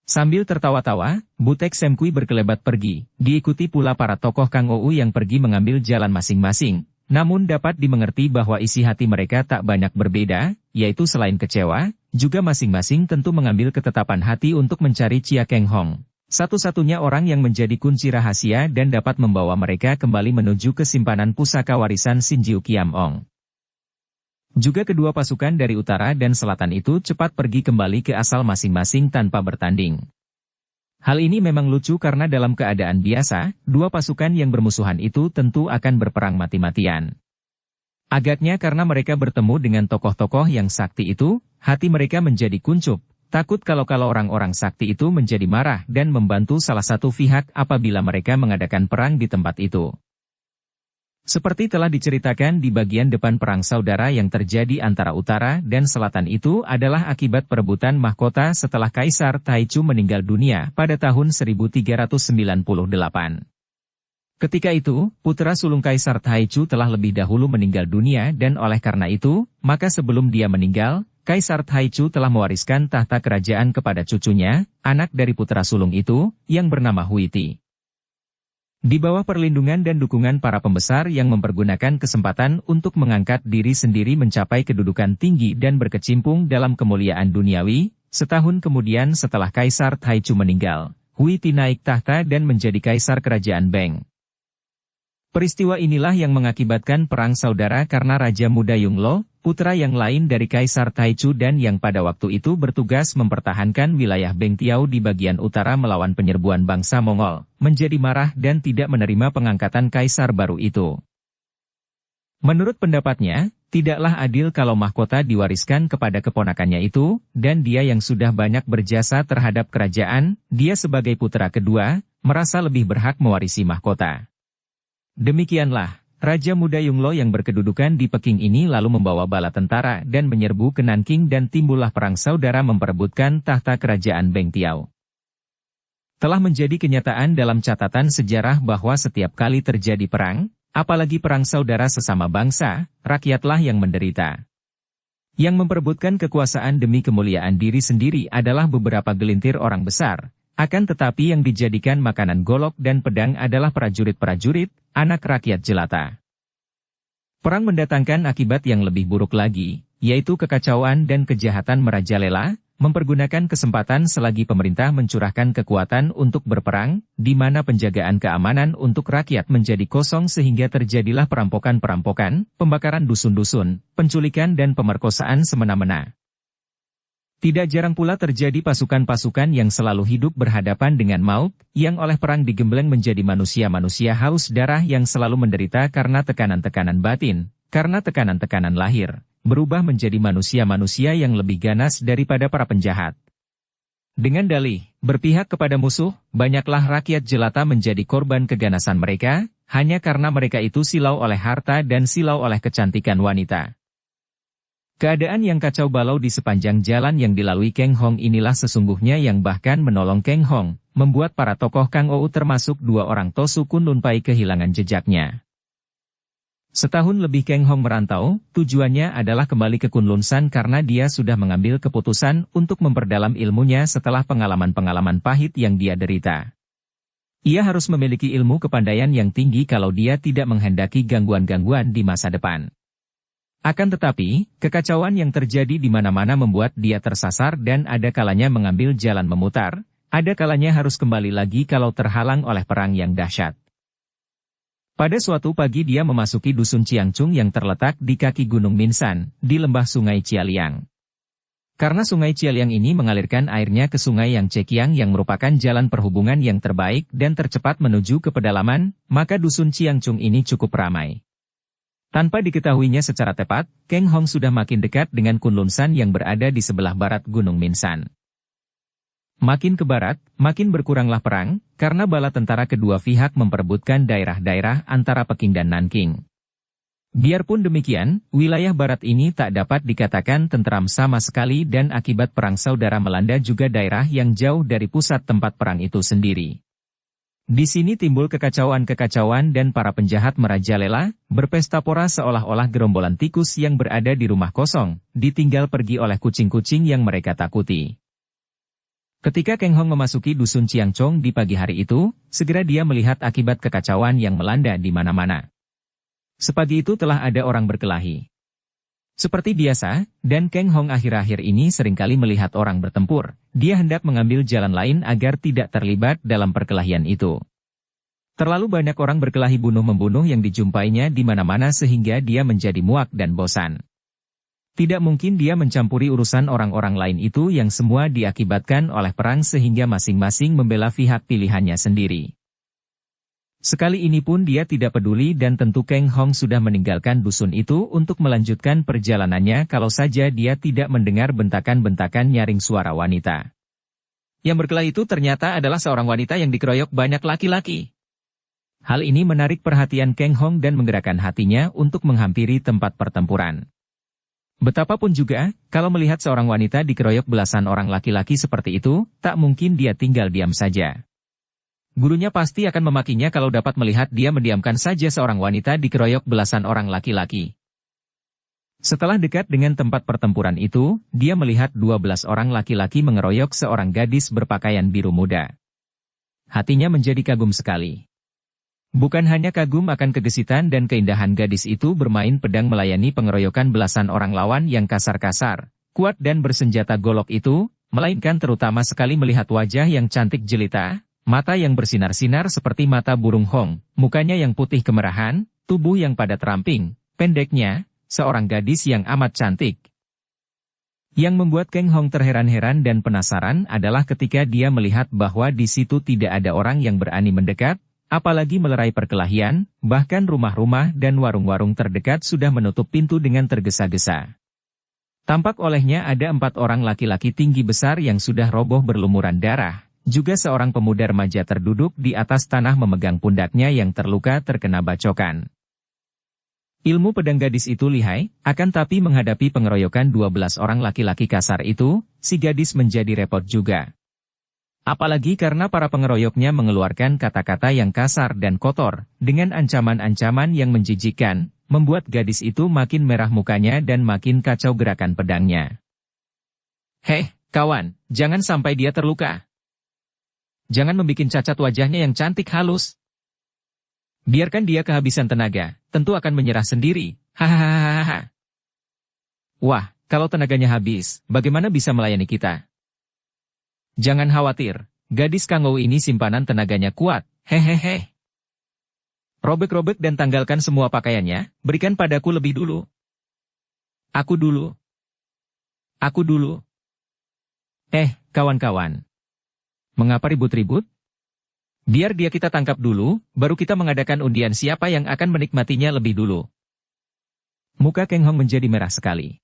Sambil tertawa-tawa, Butek Semkui berkelebat pergi, diikuti pula para tokoh Kang Ou yang pergi mengambil jalan masing-masing. Namun dapat dimengerti bahwa isi hati mereka tak banyak berbeda, yaitu selain kecewa, juga masing-masing tentu mengambil ketetapan hati untuk mencari Chia Kang Hong. Satu-satunya orang yang menjadi kunci rahasia dan dapat membawa mereka kembali menuju ke simpanan pusaka warisan Sinjiu Kiamong. Juga kedua pasukan dari utara dan selatan itu cepat pergi kembali ke asal masing-masing tanpa bertanding. Hal ini memang lucu karena dalam keadaan biasa, dua pasukan yang bermusuhan itu tentu akan berperang mati-matian. Agaknya karena mereka bertemu dengan tokoh-tokoh yang sakti itu, hati mereka menjadi kuncup, takut kalau orang-orang sakti itu menjadi marah dan membantu salah satu pihak apabila mereka mengadakan perang di tempat itu. Seperti telah diceritakan di bagian depan perang saudara yang terjadi antara utara dan selatan itu adalah akibat perebutan mahkota setelah Kaisar Taichu meninggal dunia pada tahun 1398. Ketika itu, putra sulung Kaisar Taichu telah lebih dahulu meninggal dunia dan oleh karena itu, maka sebelum dia meninggal, Kaisar Taichu telah mewariskan tahta kerajaan kepada cucunya, anak dari putra sulung itu, yang bernama Huiti. Di bawah perlindungan dan dukungan para pembesar yang mempergunakan kesempatan untuk mengangkat diri sendiri mencapai kedudukan tinggi dan berkecimpung dalam kemuliaan duniawi, setahun kemudian setelah Kaisar Taichu meninggal, Huiti naik tahta dan menjadi Kaisar Kerajaan Beng. Peristiwa inilah yang mengakibatkan perang saudara karena Raja Muda Yunglo, putra yang lain dari Kaisar Taichu dan yang pada waktu itu bertugas mempertahankan wilayah Bengtiao di bagian utara melawan penyerbuan bangsa Mongol, menjadi marah dan tidak menerima pengangkatan kaisar baru itu. Menurut pendapatnya, tidaklah adil kalau mahkota diwariskan kepada keponakannya itu, dan dia yang sudah banyak berjasa terhadap kerajaan, dia sebagai putra kedua, merasa lebih berhak mewarisi mahkota. Demikianlah, Raja Muda Yunglo yang berkedudukan di Peking ini lalu membawa bala tentara dan menyerbu ke Nanking dan timbullah perang saudara memperebutkan tahta kerajaan Bengtiao. Telah menjadi kenyataan dalam catatan sejarah bahwa setiap kali terjadi perang, apalagi perang saudara sesama bangsa, rakyatlah yang menderita. Yang memperebutkan kekuasaan demi kemuliaan diri sendiri adalah beberapa gelintir orang besar. Akan tetapi yang dijadikan makanan golok dan pedang adalah prajurit-prajurit, anak rakyat jelata. Perang mendatangkan akibat yang lebih buruk lagi, yaitu kekacauan dan kejahatan merajalela, mempergunakan kesempatan selagi pemerintah mencurahkan kekuatan untuk berperang, di mana penjagaan keamanan untuk rakyat menjadi kosong sehingga terjadilah perampokan-perampokan, pembakaran dusun-dusun, penculikan dan pemerkosaan semena-mena. Tidak jarang pula terjadi pasukan-pasukan yang selalu hidup berhadapan dengan maut, yang oleh perang digembleng menjadi manusia-manusia haus darah yang selalu menderita karena tekanan-tekanan batin, karena tekanan-tekanan lahir, berubah menjadi manusia-manusia yang lebih ganas daripada para penjahat. Dengan dalih, berpihak kepada musuh, banyaklah rakyat jelata menjadi korban keganasan mereka, hanya karena mereka itu silau oleh harta dan silau oleh kecantikan wanita. Keadaan yang kacau balau di sepanjang jalan yang dilalui Kang Hong inilah sesungguhnya yang bahkan menolong Kang Hong, membuat para tokoh Kang Ou termasuk dua orang Tosu Kunlun Pai kehilangan jejaknya. Setahun lebih Kang Hong merantau, tujuannya adalah kembali ke Kunlun San karena dia sudah mengambil keputusan untuk memperdalam ilmunya setelah pengalaman-pengalaman pahit yang dia derita. Ia harus memiliki ilmu kepandaian yang tinggi kalau dia tidak menghendaki gangguan-gangguan di masa depan. Akan tetapi, kekacauan yang terjadi di mana-mana membuat dia tersasar dan ada kalanya mengambil jalan memutar, ada kalanya harus kembali lagi kalau terhalang oleh perang yang dahsyat. Pada suatu pagi dia memasuki dusun Ciangcung yang terletak di kaki Gunung Minsan, di lembah Sungai Cialiang. Karena Sungai Cialiang ini mengalirkan airnya ke Sungai Yang Cekiang yang merupakan jalan perhubungan yang terbaik dan tercepat menuju ke pedalaman, maka dusun Ciangcung ini cukup ramai. Tanpa diketahuinya secara tepat, Keng Hong sudah makin dekat dengan Kunlun San yang berada di sebelah barat Gunung Minsan. Makin ke barat, makin berkuranglah perang, karena bala tentara kedua pihak memperebutkan daerah-daerah antara Peking dan Nanking. Biarpun demikian, wilayah barat ini tak dapat dikatakan tentram sama sekali dan akibat perang saudara melanda juga daerah yang jauh dari pusat tempat perang itu sendiri. Di sini timbul kekacauan-kekacauan dan para penjahat merajalela, berpesta pora seolah-olah gerombolan tikus yang berada di rumah kosong, ditinggal pergi oleh kucing-kucing yang mereka takuti. Ketika Keng Hong memasuki dusun Ciangcong di pagi hari itu, segera dia melihat akibat kekacauan yang melanda di mana-mana. Sepagi itu telah ada orang berkelahi. Seperti biasa, dan Keng Hong akhir-akhir ini seringkali melihat orang bertempur, dia hendak mengambil jalan lain agar tidak terlibat dalam perkelahian itu. Terlalu banyak orang berkelahi bunuh-membunuh yang dijumpainya di mana-mana sehingga dia menjadi muak dan bosan. Tidak mungkin dia mencampuri urusan orang-orang lain itu yang semua diakibatkan oleh perang sehingga masing-masing membela pihak pilihannya sendiri. Sekali ini pun dia tidak peduli dan tentu Keng Hong sudah meninggalkan dusun itu untuk melanjutkan perjalanannya kalau saja dia tidak mendengar bentakan-bentakan nyaring suara wanita. Yang berkelahi itu ternyata adalah seorang wanita yang dikeroyok banyak laki-laki. Hal ini menarik perhatian Keng Hong dan menggerakkan hatinya untuk menghampiri tempat pertempuran. Betapapun juga, kalau melihat seorang wanita dikeroyok belasan orang laki-laki seperti itu, tak mungkin dia tinggal diam saja. Gurunya pasti akan memakinya kalau dapat melihat dia mendiamkan saja seorang wanita dikeroyok belasan orang laki-laki. Setelah dekat dengan tempat pertempuran itu, dia melihat 12 orang laki-laki mengeroyok seorang gadis berpakaian biru muda. Hatinya menjadi kagum sekali. Bukan hanya kagum akan kegesitan dan keindahan gadis itu bermain pedang melayani pengeroyokan belasan orang lawan yang kasar-kasar, kuat dan bersenjata golok itu, melainkan terutama sekali melihat wajah yang cantik jelita, mata yang bersinar-sinar seperti mata burung hong, mukanya yang putih kemerahan, tubuh yang padat ramping, pendeknya, seorang gadis yang amat cantik. Yang membuat Keng Hong terheran-heran dan penasaran adalah ketika dia melihat bahwa di situ tidak ada orang yang berani mendekat, apalagi melerai perkelahian, bahkan rumah-rumah dan warung-warung terdekat sudah menutup pintu dengan tergesa-gesa. Tampak olehnya ada 4 orang laki-laki tinggi besar yang sudah roboh berlumuran darah. Juga seorang pemuda remaja terduduk di atas tanah memegang pundaknya yang terluka terkena bacokan. Ilmu pedang gadis itu lihai, akan tapi menghadapi pengeroyokan 12 orang laki-laki kasar itu, si gadis menjadi repot juga. Apalagi karena para pengeroyoknya mengeluarkan kata-kata yang kasar dan kotor, dengan ancaman-ancaman yang menjijikkan, membuat gadis itu makin merah mukanya dan makin kacau gerakan pedangnya. Hei, kawan, jangan sampai dia terluka. Jangan membikin cacat wajahnya yang cantik halus. Biarkan dia kehabisan tenaga, tentu akan menyerah sendiri. Hahaha. Wah, kalau tenaganya habis, bagaimana bisa melayani kita? Jangan khawatir, gadis Kangou ini simpanan tenaganya kuat. Hehehe. Robek-robek dan tanggalkan semua pakaiannya, berikan padaku lebih dulu. Aku dulu. Aku dulu. Kawan-kawan. Mengapa ribut-ribut? Biar dia kita tangkap dulu, baru kita mengadakan undian siapa yang akan menikmatinya lebih dulu. Muka Keng Hong menjadi merah sekali.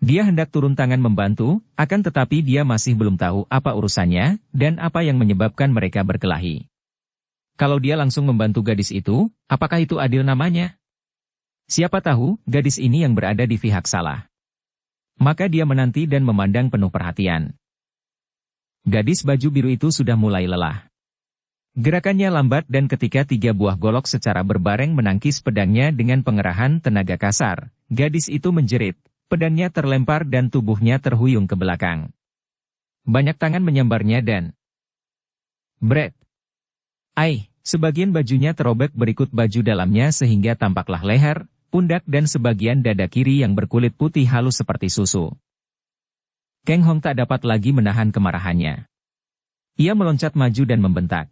Dia hendak turun tangan membantu, akan tetapi dia masih belum tahu apa urusannya, dan apa yang menyebabkan mereka berkelahi. Kalau dia langsung membantu gadis itu, apakah itu adil namanya? Siapa tahu, gadis ini yang berada di pihak salah. Maka dia menanti dan memandang penuh perhatian. Gadis baju biru itu sudah mulai lelah. Gerakannya lambat dan ketika 3 buah golok secara berbareng menangkis pedangnya dengan pengerahan tenaga kasar, gadis itu menjerit, pedangnya terlempar dan tubuhnya terhuyung ke belakang. Banyak tangan menyambarnya dan bret. Sebagian bajunya terobek berikut baju dalamnya sehingga tampaklah leher, pundak dan sebagian dada kiri yang berkulit putih halus seperti susu. Keng Hong tak dapat lagi menahan kemarahannya. Ia meloncat maju dan membentak.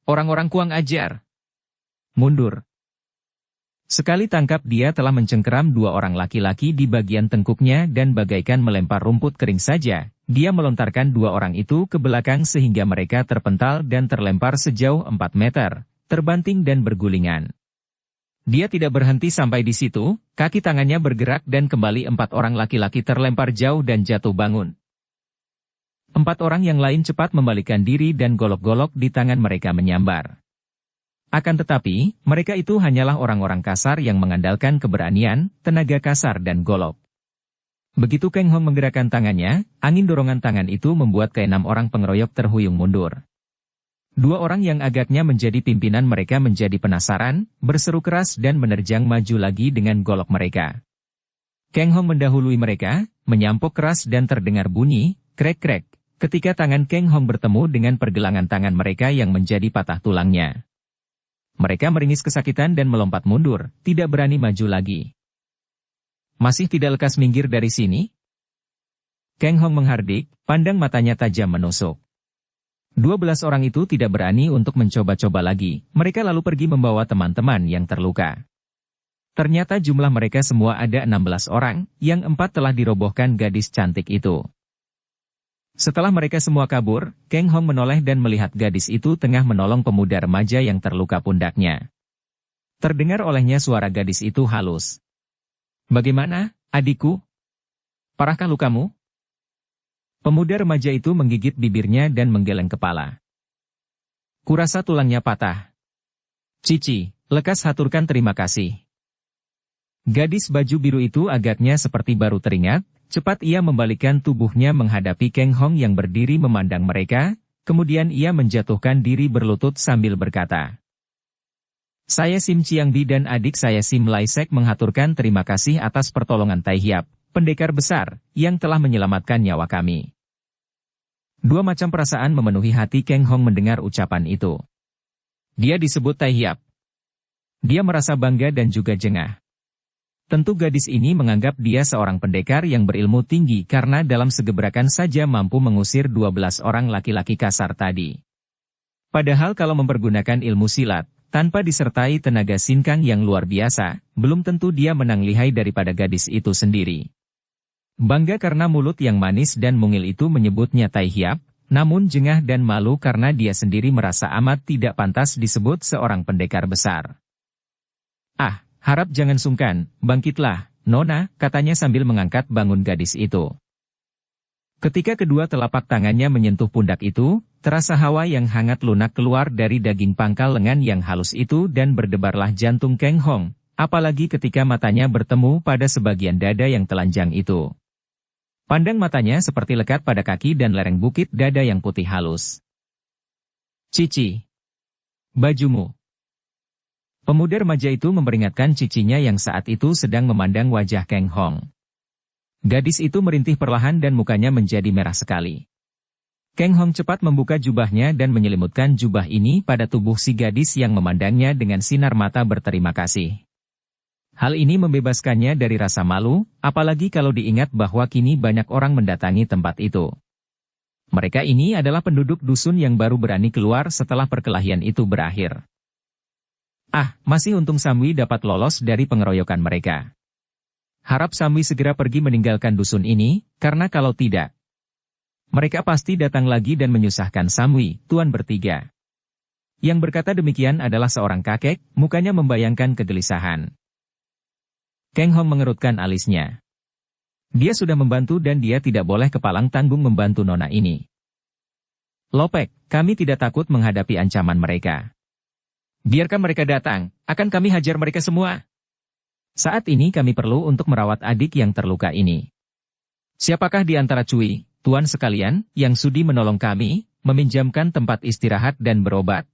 Orang-orang Kuang ajar. Mundur. Sekali tangkap dia telah mencengkeram dua orang laki-laki di bagian tengkuknya dan bagaikan melempar rumput kering saja. Dia melontarkan dua orang itu ke belakang sehingga mereka terpental dan terlempar sejauh 4 meter, terbanting dan bergulingan. Dia tidak berhenti sampai di situ, kaki tangannya bergerak dan kembali 4 orang laki-laki terlempar jauh dan jatuh bangun. 4 orang yang lain cepat membalikkan diri dan golok-golok di tangan mereka menyambar. Akan tetapi, mereka itu hanyalah orang-orang kasar yang mengandalkan keberanian, tenaga kasar dan golok. Begitu Kang Hong menggerakkan tangannya, angin dorongan tangan itu membuat ke-6 orang pengeroyok terhuyung mundur. 2 orang yang agaknya menjadi pimpinan mereka menjadi penasaran, berseru keras dan menerjang maju lagi dengan golok mereka. Kang Hong mendahului mereka, menyampok keras dan terdengar bunyi, krek-krek, ketika tangan Kang Hong bertemu dengan pergelangan tangan mereka yang menjadi patah tulangnya. Mereka meringis kesakitan dan melompat mundur, tidak berani maju lagi. Masih tidak lekas minggir dari sini? Kang Hong menghardik, pandang matanya tajam menusuk. 12 orang itu tidak berani untuk mencoba-coba lagi, mereka lalu pergi membawa teman-teman yang terluka. Ternyata jumlah mereka semua ada 16 orang, yang 4 telah dirobohkan gadis cantik itu. Setelah mereka semua kabur, Kang Hong menoleh dan melihat gadis itu tengah menolong pemuda remaja yang terluka pundaknya. Terdengar olehnya suara gadis itu halus. Bagaimana, adikku? Parahkah lukamu? Pemuda remaja itu menggigit bibirnya dan menggeleng kepala. Kurasa tulangnya patah. Cici, lekas haturkan terima kasih. Gadis baju biru itu agaknya seperti baru teringat. Cepat ia membalikkan tubuhnya menghadapi Kang Hong yang berdiri memandang mereka, kemudian ia menjatuhkan diri berlutut sambil berkata. Saya Sim Chiangbi dan adik saya Sim Lai Sek menghaturkan terima kasih atas pertolongan Tai Hiap, pendekar besar, yang telah menyelamatkan nyawa kami. 2 macam perasaan memenuhi hati Kang Hong mendengar ucapan itu. Dia disebut Tai Hiap. Dia merasa bangga dan juga jengah. Tentu gadis ini menganggap dia seorang pendekar yang berilmu tinggi karena dalam segebrakan saja mampu mengusir 12 orang laki-laki kasar tadi. Padahal kalau mempergunakan ilmu silat, tanpa disertai tenaga sinkang yang luar biasa, belum tentu dia menang lihai daripada gadis itu sendiri. Bangga karena mulut yang manis dan mungil itu menyebutnya Tai Hiap, namun jengah dan malu karena dia sendiri merasa amat tidak pantas disebut seorang pendekar besar. Ah! Harap jangan sungkan, bangkitlah, Nona, katanya sambil mengangkat bangun gadis itu. Ketika kedua telapak tangannya menyentuh pundak itu, terasa hawa yang hangat lunak keluar dari daging pangkal lengan yang halus itu dan berdebarlah jantung Kang Hong, apalagi ketika matanya bertemu pada sebagian dada yang telanjang itu. Pandang matanya seperti lekat pada kaki dan lereng bukit dada yang putih halus. Cici. Bajumu. Pemuda remaja itu memperingatkan cicinya yang saat itu sedang memandang wajah Kang Hong. Gadis itu merintih perlahan dan mukanya menjadi merah sekali. Kang Hong cepat membuka jubahnya dan menyelimutkan jubah ini pada tubuh si gadis yang memandangnya dengan sinar mata berterima kasih. Hal ini membebaskannya dari rasa malu, apalagi kalau diingat bahwa kini banyak orang mendatangi tempat itu. Mereka ini adalah penduduk dusun yang baru berani keluar setelah perkelahian itu berakhir. Ah, masih untung Samwi dapat lolos dari pengeroyokan mereka. Harap Samwi segera pergi meninggalkan dusun ini, karena kalau tidak, mereka pasti datang lagi dan menyusahkan Samwi, tuan bertiga. Yang berkata demikian adalah seorang kakek, mukanya membayangkan kegelisahan. Kang Hong mengerutkan alisnya. Dia sudah membantu dan dia tidak boleh kepalang tanggung membantu nona ini. Lopek, kami tidak takut menghadapi ancaman mereka. Biarkan mereka datang, akan kami hajar mereka semua. Saat ini kami perlu untuk merawat adik yang terluka ini. Siapakah di antara Cui, tuan sekalian, yang sudi menolong kami, meminjamkan tempat istirahat dan berobat?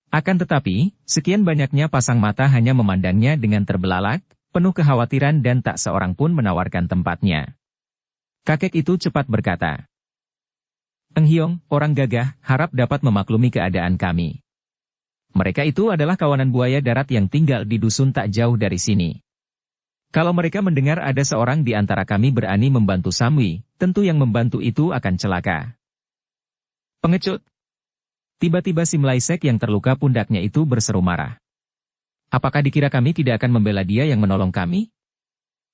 Akan tetapi, sekian banyaknya pasang mata hanya memandangnya dengan terbelalak, penuh kekhawatiran dan tak seorang pun menawarkan tempatnya. Kakek itu cepat berkata, Eng Hiong, orang gagah, harap dapat memaklumi keadaan kami. Mereka itu adalah kawanan buaya darat yang tinggal di dusun tak jauh dari sini. Kalau mereka mendengar ada seorang di antara kami berani membantu Samwi, tentu yang membantu itu akan celaka. Pengecut! Tiba-tiba si Melaisek yang terluka pundaknya itu berseru marah. Apakah dikira kami tidak akan membela dia yang menolong kami?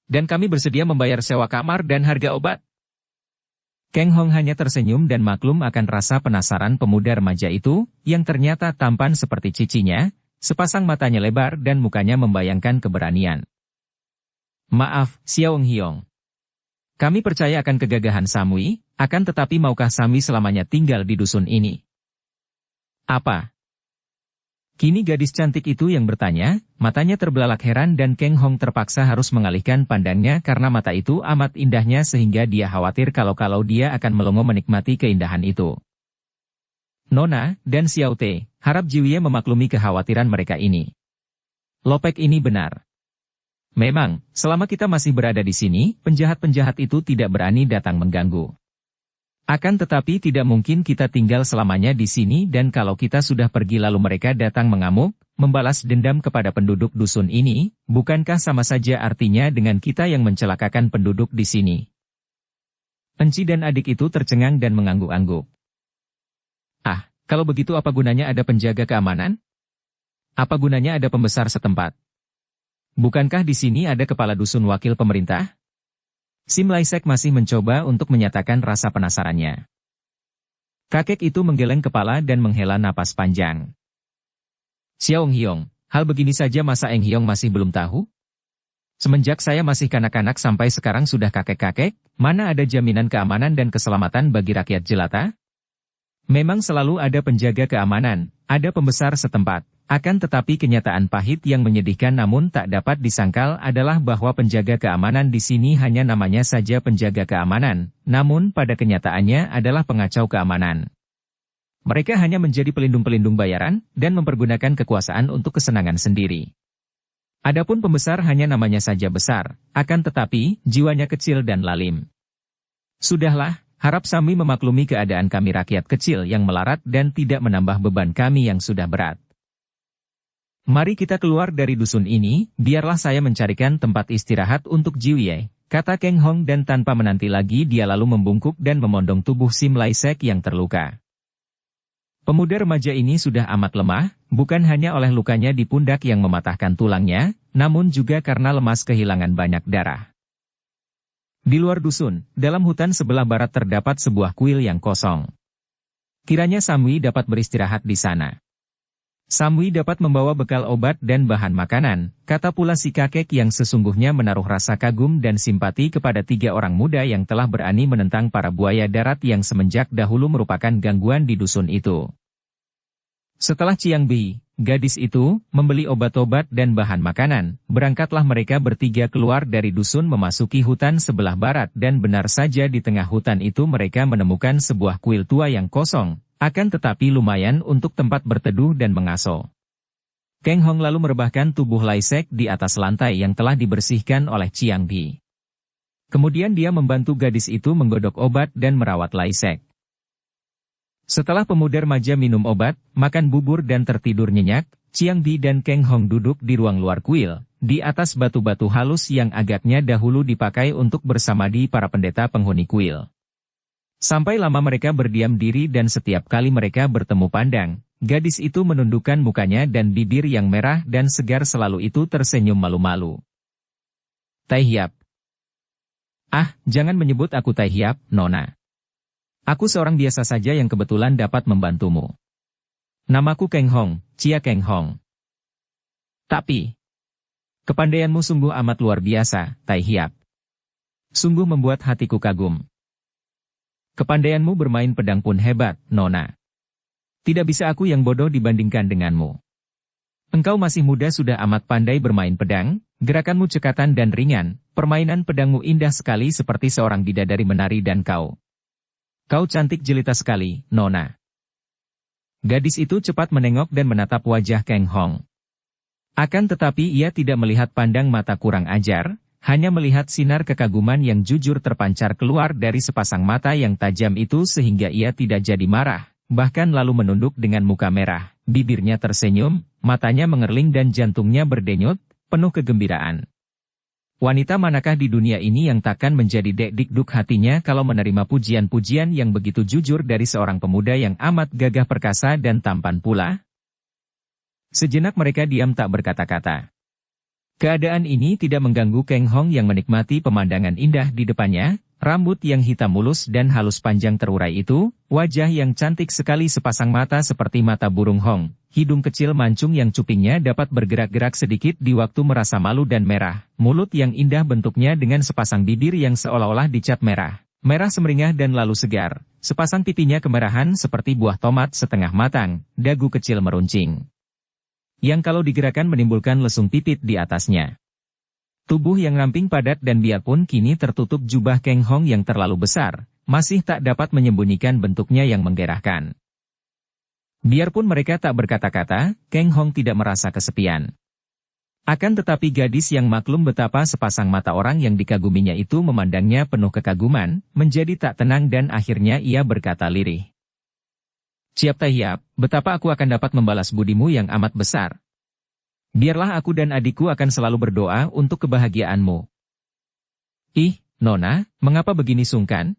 Dan kami bersedia membayar sewa kamar dan harga obat. Kang Hong hanya tersenyum dan maklum akan rasa penasaran pemuda remaja itu, yang ternyata tampan seperti cicinya, sepasang matanya lebar dan mukanya membayangkan keberanian. Maaf, Xiao Hyong. Kami percaya akan kegagahan Samui, akan tetapi maukah Samui selamanya tinggal di dusun ini? Apa? Kini gadis cantik itu yang bertanya, matanya terbelalak heran dan Kang Hong terpaksa harus mengalihkan pandangnya karena mata itu amat indahnya sehingga dia khawatir kalau dia akan melongo menikmati keindahan itu. Nona dan Xiao Te, harap Jiwie memaklumi kekhawatiran mereka ini. Lopek ini benar. Memang, selama kita masih berada di sini, penjahat-penjahat itu tidak berani datang mengganggu. Akan tetapi tidak mungkin kita tinggal selamanya di sini dan kalau kita sudah pergi lalu mereka datang mengamuk, membalas dendam kepada penduduk dusun ini, bukankah sama saja artinya dengan kita yang mencelakakan penduduk di sini? Enci dan adik itu tercengang dan mengangguk-angguk. Ah, kalau begitu apa gunanya ada penjaga keamanan? Apa gunanya ada pembesar setempat? Bukankah di sini ada kepala dusun wakil pemerintah? Si Melaisek masih mencoba untuk menyatakan rasa penasarannya. Kakek itu menggeleng kepala dan menghela napas panjang. Xiao Hyong, hal begini saja masa Eng Hyong masih belum tahu? Semenjak saya masih kanak-kanak sampai sekarang sudah kakek-kakek, mana ada jaminan keamanan dan keselamatan bagi rakyat jelata? Memang selalu ada penjaga keamanan, ada pembesar setempat. Akan tetapi kenyataan pahit yang menyedihkan namun tak dapat disangkal adalah bahwa penjaga keamanan di sini hanya namanya saja penjaga keamanan, namun pada kenyataannya adalah pengacau keamanan. Mereka hanya menjadi pelindung-pelindung bayaran, dan mempergunakan kekuasaan untuk kesenangan sendiri. Adapun pembesar hanya namanya saja besar, akan tetapi jiwanya kecil dan lalim. Sudahlah, harap Samui memaklumi keadaan kami rakyat kecil yang melarat dan tidak menambah beban kami yang sudah berat. Mari kita keluar dari dusun ini, biarlah saya mencarikan tempat istirahat untuk Jiwie, kata Kang Hong dan tanpa menanti lagi dia lalu membungkuk dan memondong tubuh si Melaisek yang terluka. Pemuda remaja ini sudah amat lemah, bukan hanya oleh lukanya di pundak yang mematahkan tulangnya, namun juga karena lemas kehilangan banyak darah. Di luar dusun, dalam hutan sebelah barat terdapat sebuah kuil yang kosong. Kiranya Samui dapat beristirahat di sana. Samui dapat membawa bekal obat dan bahan makanan, kata pula si kakek yang sesungguhnya menaruh rasa kagum dan simpati kepada 3 orang muda yang telah berani menentang para buaya darat yang semenjak dahulu merupakan gangguan di dusun itu. Setelah Chiang Bi, gadis itu, membeli obat-obat dan bahan makanan, berangkatlah mereka bertiga keluar dari dusun memasuki hutan sebelah barat dan benar saja di tengah hutan itu mereka menemukan sebuah kuil tua yang kosong. Akan tetapi lumayan untuk tempat berteduh dan mengaso. Kang Hong lalu merebahkan tubuh Laisek di atas lantai yang telah dibersihkan oleh Chiang Bi. Kemudian dia membantu gadis itu menggodok obat dan merawat Laisek. Setelah pemuda remaja minum obat, makan bubur dan tertidur nyenyak, Chiang Bi dan Kang Hong duduk di ruang luar kuil, di atas batu-batu halus yang agaknya dahulu dipakai untuk bersamadi para pendeta penghuni kuil. Sampai lama mereka berdiam diri dan setiap kali mereka bertemu pandang, gadis itu menundukkan mukanya dan bibir yang merah dan segar selalu itu tersenyum malu-malu. Tai Hiap. Ah, jangan menyebut aku Tai Hiap, Nona. Aku seorang biasa saja yang kebetulan dapat membantumu. Namaku Kang Hong, Chia Kang Hong. Tapi, kepandaianmu sungguh amat luar biasa, Tai Hiap. Sungguh membuat hatiku kagum. Kepandaianmu bermain pedang pun hebat, Nona. Tidak bisa aku yang bodoh dibandingkan denganmu. Engkau masih muda sudah amat pandai bermain pedang, gerakanmu cekatan dan ringan, permainan pedangmu indah sekali seperti seorang bidadari menari dan kau. Kau cantik jelita sekali, Nona. Gadis itu cepat menengok dan menatap wajah Kang Hong. Akan tetapi ia tidak melihat pandang mata kurang ajar, hanya melihat sinar kekaguman yang jujur terpancar keluar dari sepasang mata yang tajam itu sehingga ia tidak jadi marah, bahkan lalu menunduk dengan muka merah, bibirnya tersenyum, matanya mengerling dan jantungnya berdenyut, penuh kegembiraan. Wanita manakah di dunia ini yang takkan menjadi dek-dikduk hatinya kalau menerima pujian-pujian yang begitu jujur dari seorang pemuda yang amat gagah perkasa dan tampan pula? Sejenak mereka diam tak berkata-kata. Keadaan ini tidak mengganggu Keng Hong yang menikmati pemandangan indah di depannya, rambut yang hitam mulus dan halus panjang terurai itu, wajah yang cantik sekali sepasang mata seperti mata burung hong, hidung kecil mancung yang cupingnya dapat bergerak-gerak sedikit di waktu merasa malu dan merah, mulut yang indah bentuknya dengan sepasang bibir yang seolah-olah dicat merah, merah semeringah dan lalu segar, sepasang pipinya kemerahan seperti buah tomat setengah matang, dagu kecil meruncing, yang kalau digerakkan menimbulkan lesung pipit di atasnya. Tubuh yang ramping padat dan biarpun kini tertutup jubah Keng Hong yang terlalu besar, masih tak dapat menyembunyikan bentuknya yang menggerahkan. Biarpun mereka tak berkata-kata, Keng Hong tidak merasa kesepian. Akan tetapi gadis yang maklum betapa sepasang mata orang yang dikaguminya itu memandangnya penuh kekaguman, menjadi tak tenang dan akhirnya ia berkata lirih. Ciap Tahiap, betapa aku akan dapat membalas budimu yang amat besar. Biarlah aku dan adikku akan selalu berdoa untuk kebahagiaanmu. Ih, Nona, mengapa begini sungkan?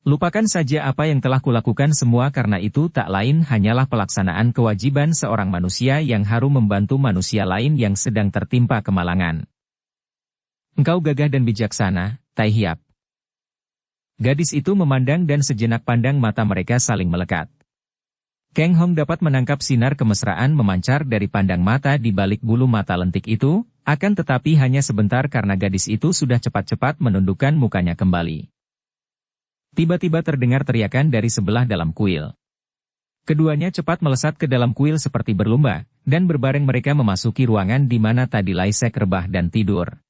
Lupakan saja apa yang telah kulakukan semua karena itu tak lain hanyalah pelaksanaan kewajiban seorang manusia yang harum membantu manusia lain yang sedang tertimpa kemalangan. Engkau gagah dan bijaksana, Tai Hiap. Gadis itu memandang dan sejenak pandang mata mereka saling melekat. Keng Hong dapat menangkap sinar kemesraan memancar dari pandang mata di balik bulu mata lentik itu, akan tetapi hanya sebentar karena gadis itu sudah cepat-cepat menundukkan mukanya kembali. Tiba-tiba terdengar teriakan dari sebelah dalam kuil. Keduanya cepat melesat ke dalam kuil seperti berlomba, dan berbareng mereka memasuki ruangan di mana tadi Laisek rebah dan tidur.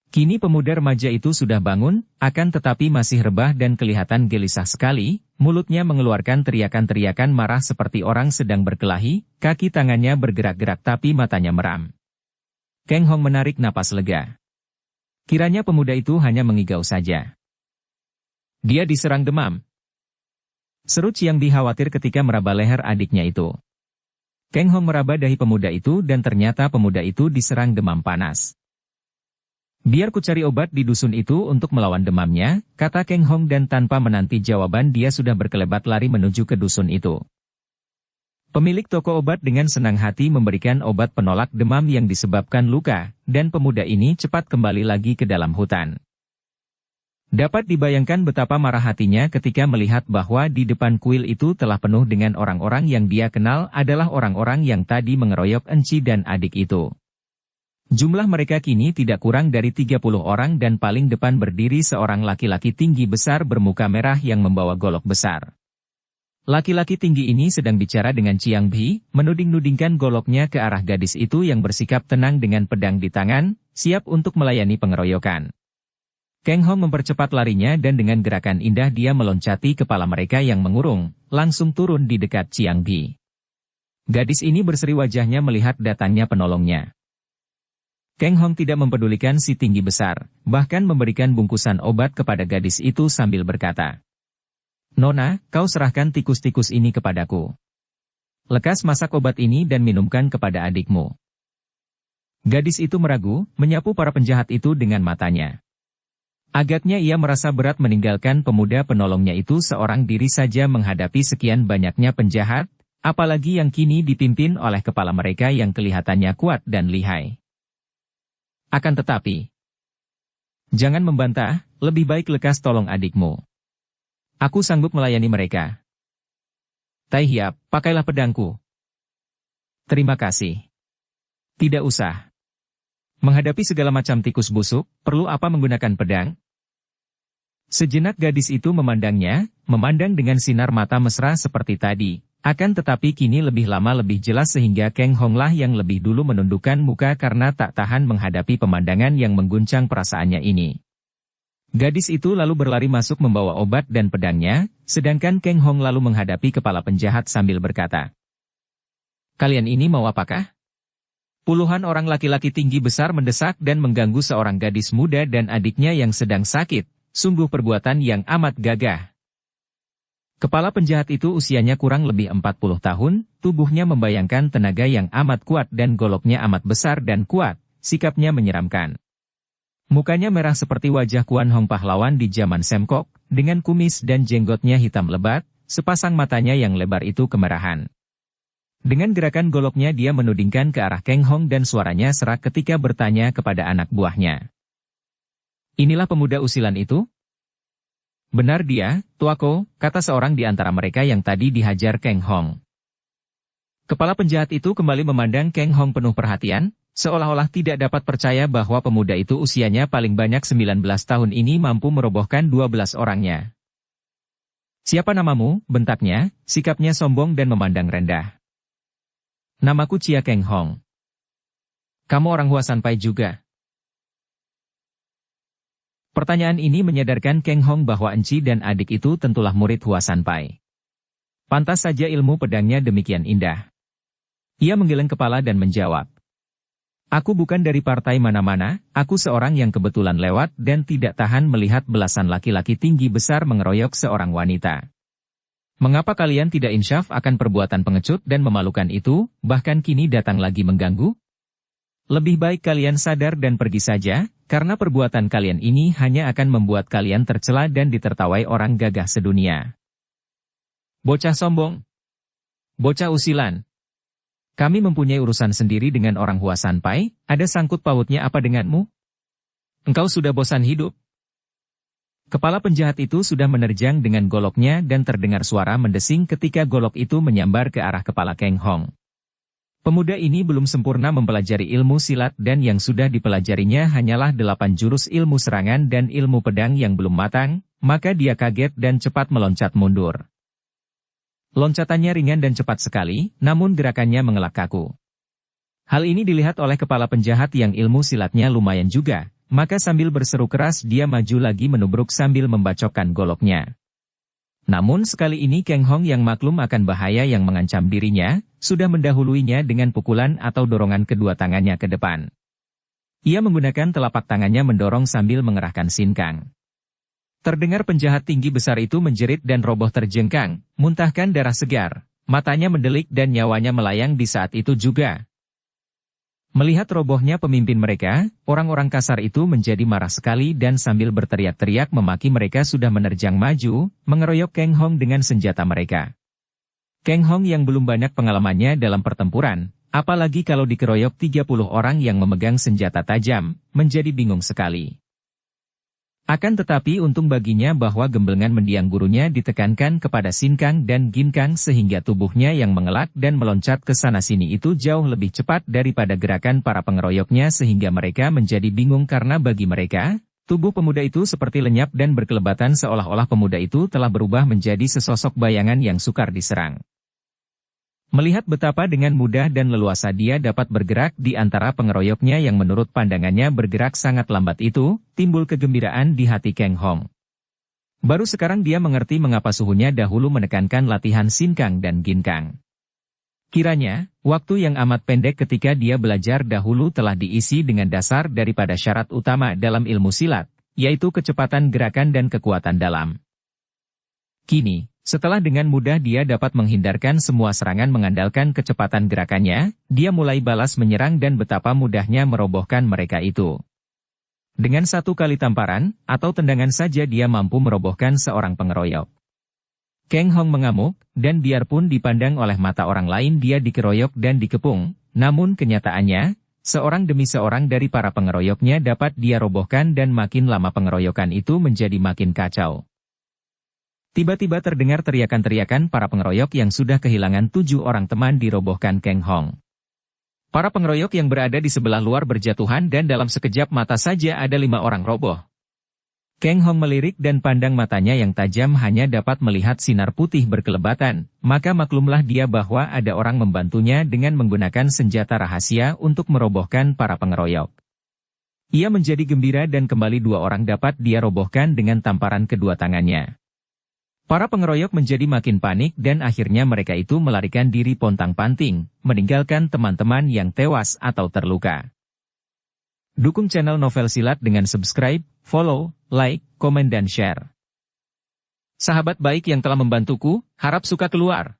Kini pemuda remaja itu sudah bangun, akan tetapi masih rebah dan kelihatan gelisah sekali, mulutnya mengeluarkan teriakan-teriakan marah seperti orang sedang berkelahi, kaki tangannya bergerak-gerak tapi matanya meram. Keng Hong menarik napas lega. Kiranya pemuda itu hanya mengigau saja. Dia diserang demam. Seru Chiang Bi khawatir ketika meraba leher adiknya itu. Keng Hong meraba dahi pemuda itu dan ternyata pemuda itu diserang demam panas. Biar ku cari obat di dusun itu untuk melawan demamnya, kata Keng Hong dan tanpa menanti jawaban dia sudah berkelebat lari menuju ke dusun itu. Pemilik toko obat dengan senang hati memberikan obat penolak demam yang disebabkan luka, dan pemuda ini cepat kembali lagi ke dalam hutan. Dapat dibayangkan betapa marah hatinya ketika melihat bahwa di depan kuil itu telah penuh dengan orang-orang yang dia kenal adalah orang-orang yang tadi mengeroyok Enci dan adik itu. Jumlah mereka kini tidak kurang dari 30 orang dan paling depan berdiri seorang laki-laki tinggi besar bermuka merah yang membawa golok besar. Laki-laki tinggi ini sedang bicara dengan Chiang Bi, menuding-nudingkan goloknya ke arah gadis itu yang bersikap tenang dengan pedang di tangan, siap untuk melayani pengeroyokan. Keng Hong mempercepat larinya dan dengan gerakan indah dia meloncati kepala mereka yang mengurung, langsung turun di dekat Chiang Bi. Gadis ini berseri wajahnya melihat datangnya penolongnya. Keng Hong tidak mempedulikan si tinggi besar, bahkan memberikan bungkusan obat kepada gadis itu sambil berkata, Nona, kau serahkan tikus-tikus ini kepadaku. Lekas masak obat ini dan minumkan kepada adikmu. Gadis itu meragu, menyapu para penjahat itu dengan matanya. Agaknya ia merasa berat meninggalkan pemuda penolongnya itu seorang diri saja menghadapi sekian banyaknya penjahat, apalagi yang kini dipimpin oleh kepala mereka yang kelihatannya kuat dan lihai. Akan tetapi, jangan membantah, lebih baik lekas tolong adikmu. Aku sanggup melayani mereka. Tai Hiap, pakailah pedangku. Terima kasih. Tidak usah. Menghadapi segala macam tikus busuk, perlu apa menggunakan pedang? Sejenak gadis itu memandangnya, memandang dengan sinar mata mesra seperti tadi. Akan tetapi kini lebih lama lebih jelas sehingga Keng Hong lah yang lebih dulu menundukkan muka karena tak tahan menghadapi pemandangan yang mengguncang perasaannya ini. Gadis itu lalu berlari masuk membawa obat dan pedangnya, sedangkan Keng Hong lalu menghadapi kepala penjahat sambil berkata, Kalian ini mau apakah? Puluhan orang laki-laki tinggi besar mendesak dan mengganggu seorang gadis muda dan adiknya yang sedang sakit, sungguh perbuatan yang amat gagah. Kepala penjahat itu usianya kurang lebih 40 tahun, tubuhnya membayangkan tenaga yang amat kuat dan goloknya amat besar dan kuat, sikapnya menyeramkan. Mukanya merah seperti wajah Kuan Hong pahlawan di zaman Semkok, dengan kumis dan jenggotnya hitam lebat, sepasang matanya yang lebar itu kemerahan. Dengan gerakan goloknya dia menudingkan ke arah Kang Hong dan suaranya serak ketika bertanya kepada anak buahnya. Inilah pemuda usilan itu? Benar dia, tuaku, kata seorang di antara mereka yang tadi dihajar Kang Hong. Kepala penjahat itu kembali memandang Kang Hong penuh perhatian, seolah-olah tidak dapat percaya bahwa pemuda itu usianya paling banyak 19 tahun ini mampu merobohkan 12 orangnya. Siapa namamu? Bentaknya, sikapnya sombong dan memandang rendah. Namaku Chia Kang Hong. Kamu orang Hua Sanpai juga. Pertanyaan ini menyadarkan Kang Hong bahwa Enci dan adik itu tentulah murid Hua Sanpai. Pantas saja ilmu pedangnya demikian indah. Ia menggeleng kepala dan menjawab. Aku bukan dari partai mana-mana, aku seorang yang kebetulan lewat dan tidak tahan melihat belasan laki-laki tinggi besar mengeroyok seorang wanita. Mengapa kalian tidak insyaf akan perbuatan pengecut dan memalukan itu, bahkan kini datang lagi mengganggu? Lebih baik kalian sadar dan pergi saja, karena perbuatan kalian ini hanya akan membuat kalian tercela dan ditertawai orang gagah sedunia. Bocah sombong. Bocah usilan. Kami mempunyai urusan sendiri dengan orang Hua Sanpai, ada sangkut pautnya apa denganmu? Engkau sudah bosan hidup. Kepala penjahat itu sudah menerjang dengan goloknya dan terdengar suara mendesing ketika golok itu menyambar ke arah kepala Kang Hong. Pemuda ini belum sempurna mempelajari ilmu silat dan yang sudah dipelajarinya hanyalah 8 jurus ilmu serangan dan ilmu pedang yang belum matang, maka dia kaget dan cepat meloncat mundur. Loncatannya ringan dan cepat sekali, namun gerakannya mengelak kaku. Hal ini dilihat oleh kepala penjahat yang ilmu silatnya lumayan juga, maka sambil berseru keras dia maju lagi menubruk sambil membacokkan goloknya. Namun sekali ini Kang Hong yang maklum akan bahaya yang mengancam dirinya, sudah mendahuluinya dengan pukulan atau dorongan kedua tangannya ke depan. Ia menggunakan telapak tangannya mendorong sambil mengerahkan sinkang. Terdengar penjahat tinggi besar itu menjerit dan roboh terjengkang, muntahkan darah segar, matanya mendelik dan nyawanya melayang di saat itu juga. Melihat robohnya pemimpin mereka, orang-orang kasar itu menjadi marah sekali dan sambil berteriak-teriak memaki mereka sudah menerjang maju, mengeroyok Kang Hong dengan senjata mereka. Kang Hong yang belum banyak pengalamannya dalam pertempuran, apalagi kalau dikeroyok 30 orang yang memegang senjata tajam, menjadi bingung sekali. Akan tetapi untung baginya bahwa gemblengan mendiang gurunya ditekankan kepada sinkang dan ginkang sehingga tubuhnya yang mengelak dan meloncat ke sana-sini itu jauh lebih cepat daripada gerakan para pengeroyoknya sehingga mereka menjadi bingung karena bagi mereka, tubuh pemuda itu seperti lenyap dan berkelebatan seolah-olah pemuda itu telah berubah menjadi sesosok bayangan yang sukar diserang. Melihat betapa dengan mudah dan leluasa dia dapat bergerak di antara pengeroyoknya yang menurut pandangannya bergerak sangat lambat itu, timbul kegembiraan di hati Kang Hong. Baru sekarang dia mengerti mengapa suhunya dahulu menekankan latihan sinkang dan ginkang. Kiranya, waktu yang amat pendek ketika dia belajar dahulu telah diisi dengan dasar daripada syarat utama dalam ilmu silat, yaitu kecepatan gerakan dan kekuatan dalam. Kini, setelah dengan mudah dia dapat menghindarkan semua serangan mengandalkan kecepatan gerakannya, dia mulai balas menyerang dan betapa mudahnya merobohkan mereka itu. Dengan satu kali tamparan, atau tendangan saja dia mampu merobohkan seorang pengeroyok. Kang Hong mengamuk, dan biarpun dipandang oleh mata orang lain dia dikeroyok dan dikepung, namun kenyataannya, seorang demi seorang dari para pengeroyoknya dapat dia robohkan dan makin lama pengeroyokan itu menjadi makin kacau. Tiba-tiba terdengar teriakan-teriakan para pengeroyok yang sudah kehilangan 7 orang teman dirobohkan Kang Hong. Para pengeroyok yang berada di sebelah luar berjatuhan dan dalam sekejap mata saja ada 5 orang roboh. Kang Hong melirik dan pandang matanya yang tajam hanya dapat melihat sinar putih berkelebatan, maka maklumlah dia bahwa ada orang membantunya dengan menggunakan senjata rahasia untuk merobohkan para pengeroyok. Ia menjadi gembira dan kembali 2 orang dapat dia robohkan dengan tamparan kedua tangannya. Para pengeroyok menjadi makin panik dan akhirnya mereka itu melarikan diri pontang-panting, meninggalkan teman-teman yang tewas atau terluka. Dukung channel Novel Silat dengan subscribe, follow, like, komen dan share. Sahabat baik yang telah membantuku, harap suka keluar.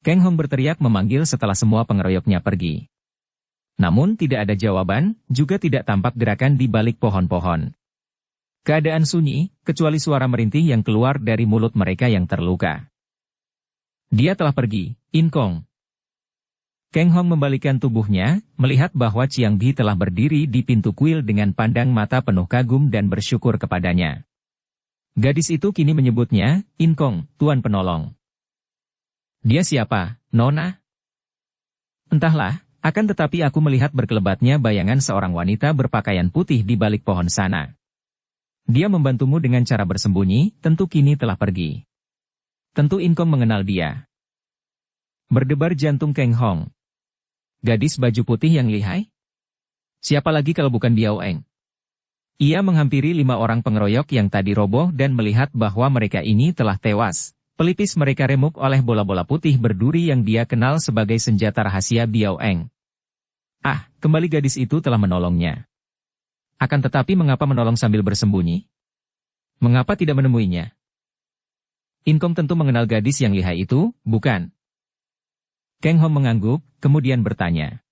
Kang Hong berteriak memanggil setelah semua pengeroyoknya pergi. Namun tidak ada jawaban, juga tidak tampak gerakan di balik pohon-pohon. Keadaan sunyi, kecuali suara merintih yang keluar dari mulut mereka yang terluka. Dia telah pergi, In Kong. Kang Hong membalikkan tubuhnya, melihat bahwa Chiang Bi telah berdiri di pintu kuil dengan pandang mata penuh kagum dan bersyukur kepadanya. Gadis itu kini menyebutnya, In Kong, Tuan Penolong. Dia siapa, Nona? Entahlah, akan tetapi aku melihat berkelebatnya bayangan seorang wanita berpakaian putih di balik pohon sana. Dia membantumu dengan cara bersembunyi, tentu kini telah pergi. Tentu In Kong mengenal dia. Berdebar jantung Kang Hong. Gadis baju putih yang lihai? Siapa lagi kalau bukan Biao Eng? Ia menghampiri 5 orang pengeroyok yang tadi roboh dan melihat bahwa mereka ini telah tewas. Pelipis mereka remuk oleh bola-bola putih berduri yang dia kenal sebagai senjata rahasia Biao Eng. Ah, kembali gadis itu telah menolongnya. Akan tetapi mengapa menolong sambil bersembunyi? Mengapa tidak menemuinya? In Kong tentu mengenal gadis yang lihai itu, bukan? Kang Hong mengangguk, kemudian bertanya.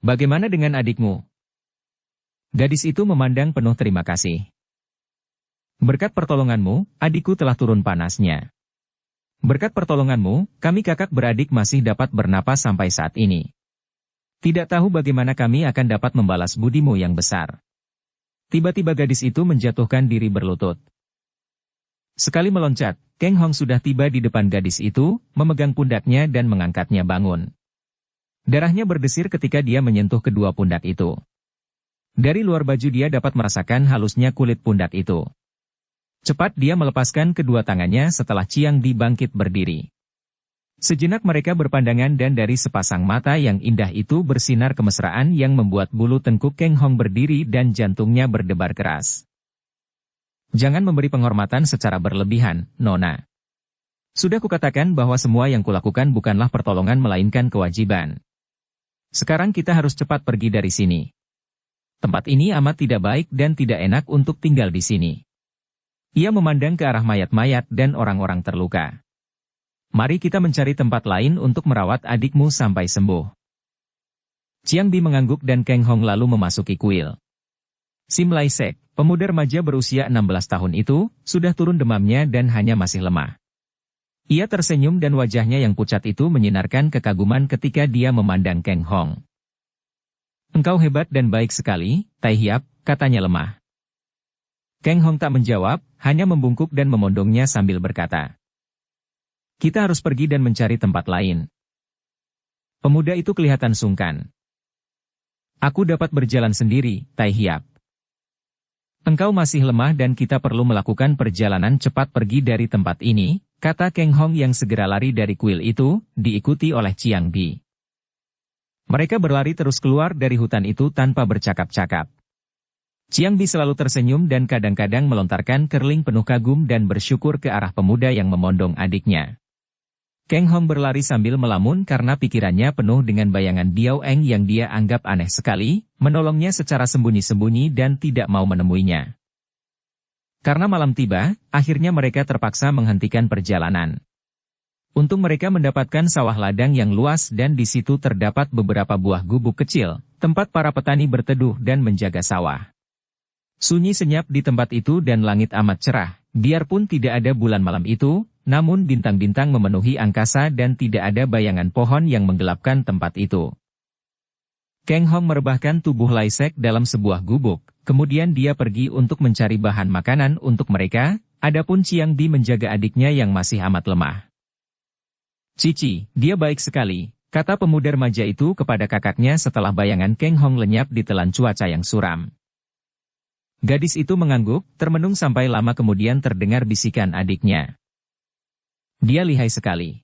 Bagaimana dengan adikmu? Gadis itu memandang penuh terima kasih. Berkat pertolonganmu, adikku telah turun panasnya. Berkat pertolonganmu, kami kakak beradik masih dapat bernapas sampai saat ini. Tidak tahu bagaimana kami akan dapat membalas budimu yang besar. Tiba-tiba gadis itu menjatuhkan diri berlutut. Sekali meloncat, Kang Hong sudah tiba di depan gadis itu, memegang pundaknya dan mengangkatnya bangun. Darahnya berdesir ketika dia menyentuh kedua pundak itu. Dari luar baju dia dapat merasakan halusnya kulit pundak itu. Cepat dia melepaskan kedua tangannya setelah Chiang Bi bangkit berdiri. Sejenak mereka berpandangan dan dari sepasang mata yang indah itu bersinar kemesraan yang membuat bulu tengkuk Kang Hong berdiri dan jantungnya berdebar keras. Jangan memberi penghormatan secara berlebihan, Nona. Sudah kukatakan bahwa semua yang kulakukan bukanlah pertolongan melainkan kewajiban. Sekarang kita harus cepat pergi dari sini. Tempat ini amat tidak baik dan tidak enak untuk tinggal di sini. Ia memandang ke arah mayat-mayat dan orang-orang terluka. Mari kita mencari tempat lain untuk merawat adikmu sampai sembuh. Chiang Bi mengangguk dan Kang Hong lalu memasuki kuil. Sim Lai Sek, pemuda remaja berusia 16 tahun itu, sudah turun demamnya dan hanya masih lemah. Ia tersenyum dan wajahnya yang pucat itu menyinarkan kekaguman ketika dia memandang Kang Hong. Engkau hebat dan baik sekali, Tai Hiap, katanya lemah. Kang Hong tak menjawab, hanya membungkuk dan memondongnya sambil berkata. Kita harus pergi dan mencari tempat lain. Pemuda itu kelihatan sungkan. Aku dapat berjalan sendiri, Tai Hiap. Engkau masih lemah dan kita perlu melakukan perjalanan cepat pergi dari tempat ini, kata Kang Hong yang segera lari dari kuil itu, diikuti oleh Chiang Bi. Mereka berlari terus keluar dari hutan itu tanpa bercakap-cakap. Chiang Bi selalu tersenyum dan kadang-kadang melontarkan kerling penuh kagum dan bersyukur ke arah pemuda yang memondong adiknya. Kang Hong berlari sambil melamun karena pikirannya penuh dengan bayangan Biao Eng yang dia anggap aneh sekali, menolongnya secara sembunyi-sembunyi dan tidak mau menemuinya. Karena malam tiba, akhirnya mereka terpaksa menghentikan perjalanan. Untung mereka mendapatkan sawah ladang yang luas dan di situ terdapat beberapa buah gubuk kecil, tempat para petani berteduh dan menjaga sawah. Sunyi senyap di tempat itu dan langit amat cerah, biarpun tidak ada bulan malam itu, namun bintang-bintang memenuhi angkasa dan tidak ada bayangan pohon yang menggelapkan tempat itu. Kang Hong merebahkan tubuh Lai Sek dalam sebuah gubuk, kemudian dia pergi untuk mencari bahan makanan untuk mereka, adapun Chiang Bi menjaga adiknya yang masih amat lemah. Cici, dia baik sekali, kata pemuda remaja itu kepada kakaknya setelah bayangan Kang Hong lenyap di telan cuaca yang suram. Gadis itu mengangguk, termenung sampai lama kemudian terdengar bisikan adiknya. Dia lihai sekali.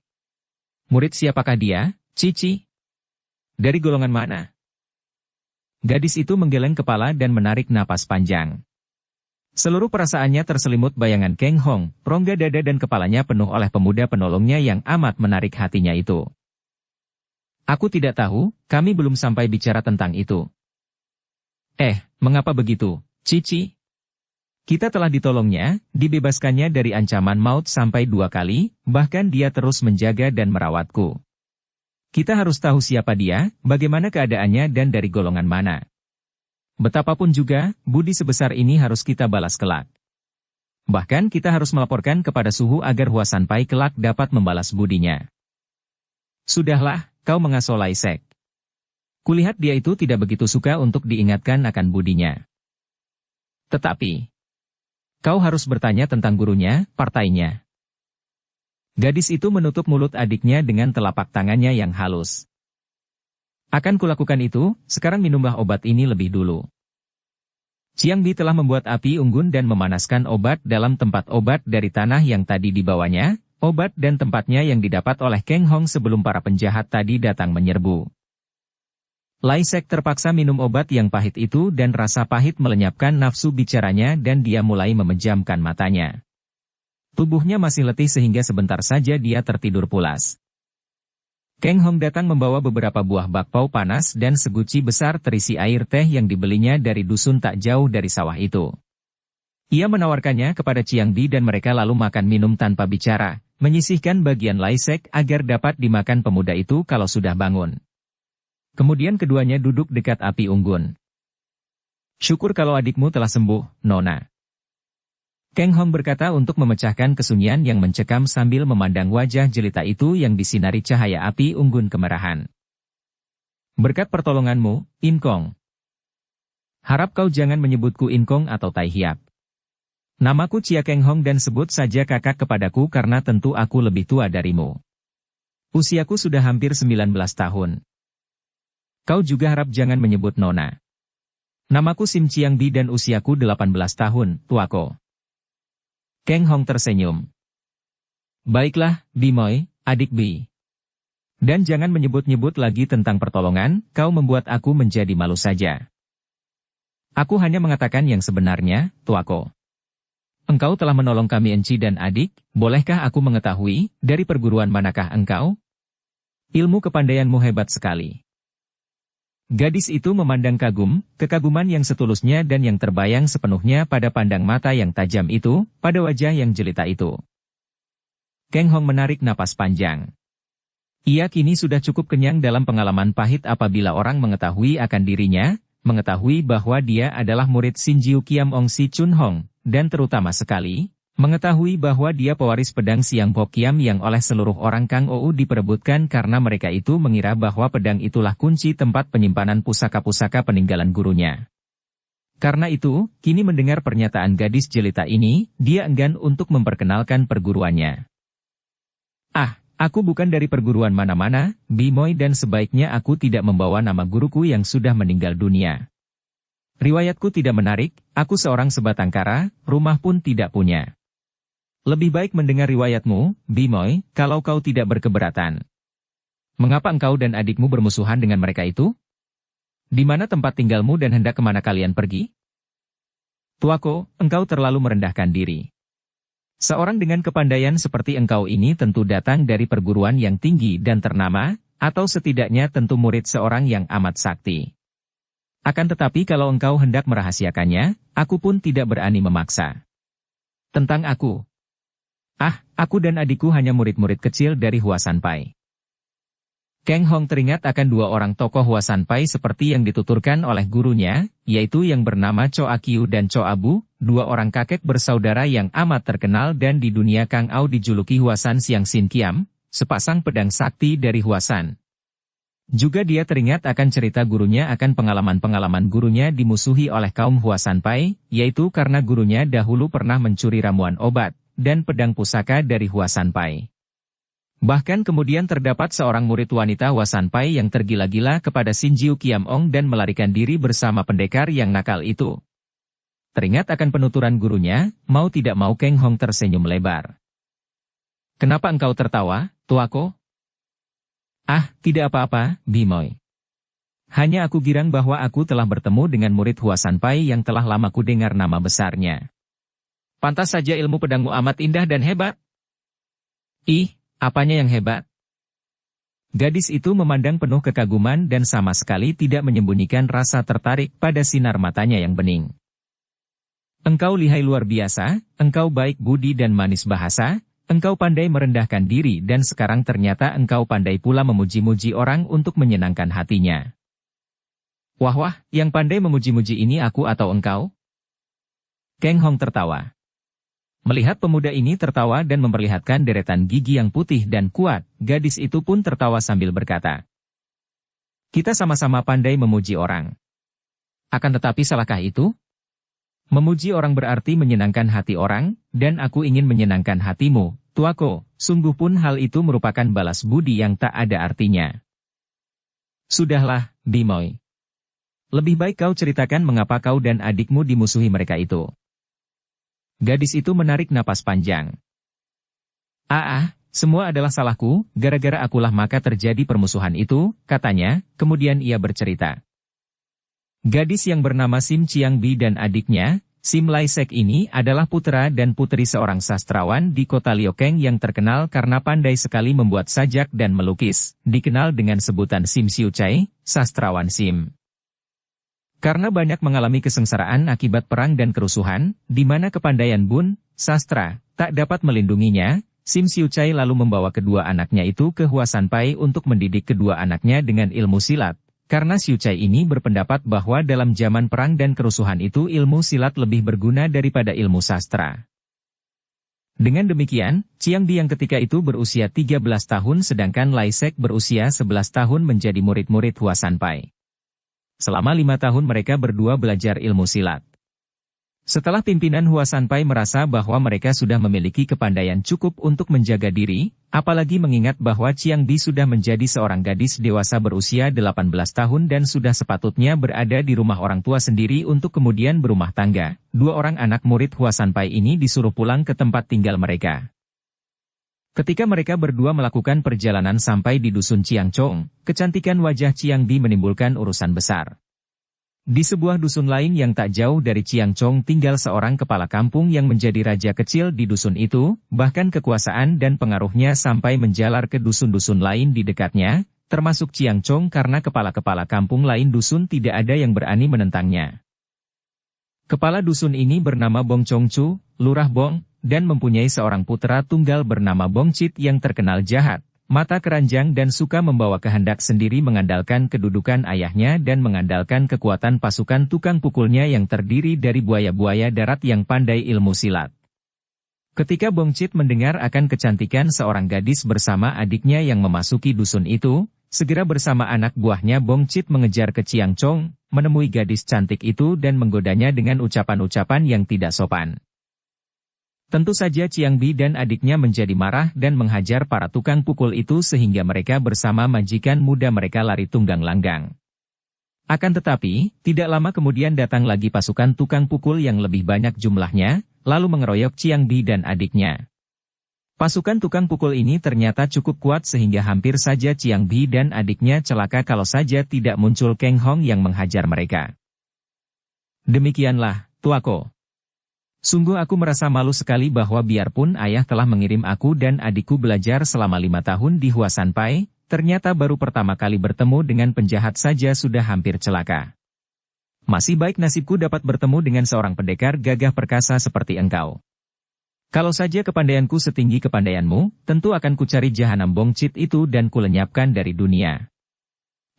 Murid siapakah dia, Cici? Dari golongan mana? Gadis itu menggeleng kepala dan menarik napas panjang. Seluruh perasaannya terselimut bayangan Kang Hong, rongga dada dan kepalanya penuh oleh pemuda penolongnya yang amat menarik hatinya itu. Aku tidak tahu, kami belum sampai bicara tentang itu. Mengapa begitu, Cici? Kita telah ditolongnya, dibebaskannya dari ancaman maut sampai 2 kali, bahkan dia terus menjaga dan merawatku. Kita harus tahu siapa dia, bagaimana keadaannya dan dari golongan mana. Betapapun juga, budi sebesar ini harus kita balas kelak. Bahkan kita harus melaporkan kepada Suhu agar Hua Sanpai kelak dapat membalas budinya. Sudahlah, kau ngaso Lai Sek. Kulihat dia itu tidak begitu suka untuk diingatkan akan budinya. Tetapi, kau harus bertanya tentang gurunya, partainya. Gadis itu menutup mulut adiknya dengan telapak tangannya yang halus. Akan kulakukan itu, sekarang minumlah obat ini lebih dulu. Chiang Bi telah membuat api unggun dan memanaskan obat dalam tempat obat dari tanah yang tadi dibawanya, obat dan tempatnya yang didapat oleh Keng Hong sebelum para penjahat tadi datang menyerbu. Lai Sek terpaksa minum obat yang pahit itu dan rasa pahit melenyapkan nafsu bicaranya dan dia mulai memejamkan matanya. Tubuhnya masih letih sehingga sebentar saja dia tertidur pulas. Keng Hong datang membawa beberapa buah bakpao panas dan seguci besar terisi air teh yang dibelinya dari dusun tak jauh dari sawah itu. Ia menawarkannya kepada Chiang Bi dan mereka lalu makan minum tanpa bicara, menyisihkan bagian Lai Sek agar dapat dimakan pemuda itu kalau sudah bangun. Kemudian keduanya duduk dekat api unggun. Syukur kalau adikmu telah sembuh, Nona. Keng Hong berkata untuk memecahkan kesunyian yang mencekam sambil memandang wajah jelita itu yang disinari cahaya api unggun kemerahan. Berkat pertolonganmu, In Kong. Harap kau jangan menyebutku In Kong atau Tai Hiap. Namaku Chia Keng Hong dan sebut saja kakak kepadaku karena tentu aku lebih tua darimu. Usiaku sudah hampir 19 tahun. Kau juga harap jangan menyebut Nona. Namaku Sim Chiang Bi dan usiaku 18 tahun, tuako. Keng Hong tersenyum. Baiklah, Bimoy, adik Bi. Dan jangan menyebut-nyebut lagi tentang pertolongan, kau membuat aku menjadi malu saja. Aku hanya mengatakan yang sebenarnya, tuako. Engkau telah menolong kami Enci dan adik, bolehkah aku mengetahui, dari perguruan manakah engkau? Ilmu kepandaianmu hebat sekali. Gadis itu memandang kagum, kekaguman yang setulusnya dan yang terbayang sepenuhnya pada pandang mata yang tajam itu, pada wajah yang jelita itu. Keng Hong menarik napas panjang. Ia kini sudah cukup kenyang dalam pengalaman pahit apabila orang mengetahui akan dirinya, mengetahui bahwa dia adalah murid Sinjiu Kiam Ong Si Chun Hong, dan terutama sekali, mengetahui bahwa dia pewaris pedang Siang Po Kiam yang oleh seluruh orang Kang Ou diperebutkan karena mereka itu mengira bahwa pedang itulah kunci tempat penyimpanan pusaka-pusaka peninggalan gurunya. Karena itu, kini mendengar pernyataan gadis jelita ini, dia enggan untuk memperkenalkan perguruannya. Ah, aku bukan dari perguruan mana-mana, Bimoy dan sebaiknya aku tidak membawa nama guruku yang sudah meninggal dunia. Riwayatku tidak menarik, aku seorang sebatang kara, rumah pun tidak punya. Lebih baik mendengar riwayatmu, Bimoy, kalau kau tidak berkeberatan. Mengapa engkau dan adikmu bermusuhan dengan mereka itu? Di mana tempat tinggalmu dan hendak kemana kalian pergi? Tuako, engkau terlalu merendahkan diri. Seorang dengan kepandaian seperti engkau ini tentu datang dari perguruan yang tinggi dan ternama, atau setidaknya tentu murid seorang yang amat sakti. Akan tetapi kalau engkau hendak merahasiakannya, aku pun tidak berani memaksa. Tentang aku. Ah, aku dan adikku hanya murid-murid kecil dari Hua Sanpai. Keng Hong teringat akan dua orang tokoh Hua Sanpai seperti yang dituturkan oleh gurunya, yaitu yang bernama Cho Akiu dan Cho Abu, dua orang kakek bersaudara yang amat terkenal dan di dunia Kang Au dijuluki Huasan Siang Sin Kiam, sepasang pedang sakti dari Huasan. Juga dia teringat akan cerita gurunya akan pengalaman-pengalaman gurunya dimusuhi oleh kaum Hua Sanpai, yaitu karena gurunya dahulu pernah mencuri ramuan obat dan pedang pusaka dari Hua Sanpai. Bahkan kemudian terdapat seorang murid wanita Hua Sanpai yang tergila-gila kepada Sinjiu Kiam Ong dan melarikan diri bersama pendekar yang nakal itu. Teringat akan penuturan gurunya, mau tidak mau Keng Hong tersenyum lebar. Kenapa engkau tertawa, tuako? Ah, tidak apa-apa, Bimoy. Hanya aku girang bahwa aku telah bertemu dengan murid Hua Sanpai yang telah lama ku dengar nama besarnya. Pantas saja ilmu pedangmu amat indah dan hebat. Ih, apanya yang hebat? Gadis itu memandang penuh kekaguman dan sama sekali tidak menyembunyikan rasa tertarik pada sinar matanya yang bening. Engkau lihai luar biasa, engkau baik budi dan manis bahasa, Engkau pandai merendahkan diri dan sekarang ternyata engkau pandai pula memuji-muji orang untuk menyenangkan hatinya. Wah, yang pandai memuji-muji ini aku atau engkau? Kang Hong tertawa. Melihat pemuda ini tertawa dan memperlihatkan deretan gigi yang putih dan kuat, gadis itu pun tertawa sambil berkata, "Kita sama-sama pandai memuji orang. Akan tetapi salahkah itu? Memuji orang berarti menyenangkan hati orang, dan aku ingin menyenangkan hatimu, tuaku, sungguh pun hal itu merupakan balas budi yang tak ada artinya." "Sudahlah, Bimoy. Lebih baik kau ceritakan mengapa kau dan adikmu dimusuhi mereka itu." Gadis itu menarik napas panjang. Semua adalah salahku, gara-gara akulah maka terjadi permusuhan itu," katanya, kemudian ia bercerita. Gadis yang bernama Sim Chiang Bi dan adiknya, Sim Lai Sek ini adalah putra dan putri seorang sastrawan di kota Liokeng yang terkenal karena pandai sekali membuat sajak dan melukis, dikenal dengan sebutan Sim Siu Chai, sastrawan Sim. Karena banyak mengalami kesengsaraan akibat perang dan kerusuhan, di mana kepandaian Bun, sastra, tak dapat melindunginya, Sim Siu Chai lalu membawa kedua anaknya itu ke Hua Sanpai untuk mendidik kedua anaknya dengan ilmu silat. Karena Siu Chai ini berpendapat bahwa dalam zaman perang dan kerusuhan itu ilmu silat lebih berguna daripada ilmu sastra. Dengan demikian, Chiang Bi yang ketika itu berusia 13 tahun sedangkan Lai Sek berusia 11 tahun menjadi murid-murid Hua Sanpai. Selama 5 tahun mereka berdua belajar ilmu silat. Setelah pimpinan Hua Sanpai merasa bahwa mereka sudah memiliki kepandaian cukup untuk menjaga diri, apalagi mengingat bahwa Chiang Bi sudah menjadi seorang gadis dewasa berusia 18 tahun dan sudah sepatutnya berada di rumah orang tua sendiri untuk kemudian berumah tangga, dua orang anak murid Hua Sanpai ini disuruh pulang ke tempat tinggal mereka. Ketika mereka berdua melakukan perjalanan sampai di dusun Chiang Chong, kecantikan wajah Chiang Bi menimbulkan urusan besar. Di sebuah dusun lain yang tak jauh dari Chiang Chong tinggal seorang kepala kampung yang menjadi raja kecil di dusun itu, bahkan kekuasaan dan pengaruhnya sampai menjalar ke dusun-dusun lain di dekatnya, termasuk Chiang Chong karena kepala-kepala kampung lain dusun tidak ada yang berani menentangnya. Kepala dusun ini bernama Bong Chong Chu, Lurah Bong, dan mempunyai seorang putra tunggal bernama Bong Chit yang terkenal jahat, mata keranjang dan suka membawa kehendak sendiri mengandalkan kedudukan ayahnya dan mengandalkan kekuatan pasukan tukang pukulnya yang terdiri dari buaya-buaya darat yang pandai ilmu silat. Ketika Bong Chit mendengar akan kecantikan seorang gadis bersama adiknya yang memasuki dusun itu, segera bersama anak buahnya Bong Chit mengejar ke Chiang Chong, menemui gadis cantik itu dan menggodanya dengan ucapan-ucapan yang tidak sopan. Tentu saja Chiang Bi dan adiknya menjadi marah dan menghajar para tukang pukul itu sehingga mereka bersama majikan muda mereka lari tunggang langgang. Akan tetapi, tidak lama kemudian datang lagi pasukan tukang pukul yang lebih banyak jumlahnya, lalu mengeroyok Chiang Bi dan adiknya. Pasukan tukang pukul ini ternyata cukup kuat sehingga hampir saja Chiang Bi dan adiknya celaka kalau saja tidak muncul Kang Hong yang menghajar mereka. Demikianlah, tuaku. Sungguh aku merasa malu sekali bahwa biarpun ayah telah mengirim aku dan adikku belajar selama 5 tahun di Hua Sanpai, ternyata baru pertama kali bertemu dengan penjahat saja sudah hampir celaka. Masih baik nasibku dapat bertemu dengan seorang pendekar gagah perkasa seperti engkau. Kalau saja kepandaianku setinggi kepandaianmu, tentu akan kucari jahanam Bong Chit itu dan kulenyapkan dari dunia.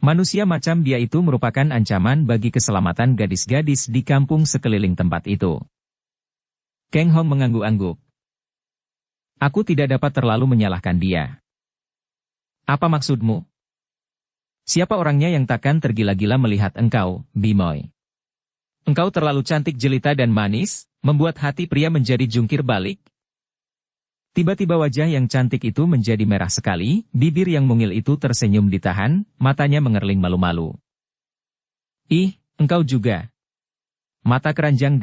Manusia macam dia itu merupakan ancaman bagi keselamatan gadis-gadis di kampung sekeliling tempat itu. Kang Hong mengangguk-angguk. Aku tidak dapat terlalu menyalahkan dia. Apa maksudmu? Siapa orangnya yang takkan tergila-gila melihat engkau, Bimoy? Engkau terlalu cantik jelita dan manis, membuat hati pria menjadi jungkir balik. Tiba-tiba wajah yang cantik itu menjadi merah sekali, bibir yang mungil itu tersenyum ditahan, matanya mengerling malu-malu. Ih, engkau juga. Mata keranjang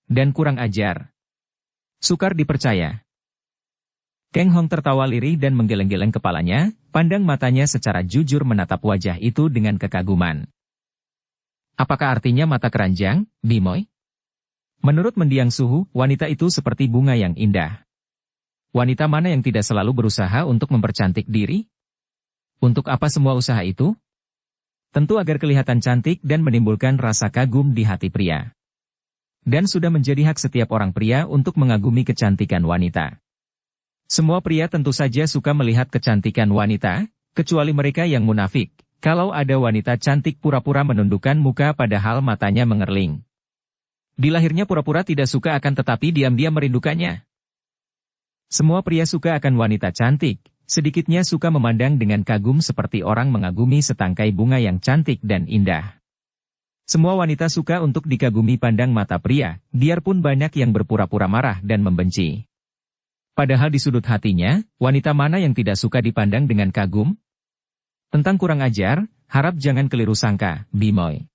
dan kurang ajar. Sukar dipercaya. Kang Hong tertawa lirih dan menggeleng-geleng kepalanya, pandang matanya secara jujur menatap wajah itu dengan kekaguman. Apakah artinya mata keranjang, Bimoy? Menurut mendiang suhu, wanita itu seperti bunga yang indah. Wanita mana yang tidak selalu berusaha untuk mempercantik diri? Untuk apa semua usaha itu? Tentu agar kelihatan cantik dan menimbulkan rasa kagum di hati pria. Dan sudah menjadi hak setiap orang pria untuk mengagumi kecantikan wanita. Semua pria tentu saja suka melihat kecantikan wanita, kecuali mereka yang munafik. Kalau ada wanita cantik pura-pura menundukkan muka padahal matanya mengerling. Di lahirnya pura-pura tidak suka akan tetapi diam-diam merindukannya. Semua pria suka akan wanita cantik, sedikitnya suka memandang dengan kagum seperti orang mengagumi setangkai bunga yang cantik dan indah. Semua wanita suka untuk dikagumi pandang mata pria, biarpun banyak yang berpura-pura marah dan membenci. Padahal di sudut hatinya, wanita mana yang tidak suka dipandang dengan kagum? Tentang kurang ajar, harap jangan keliru sangka, Bimoy.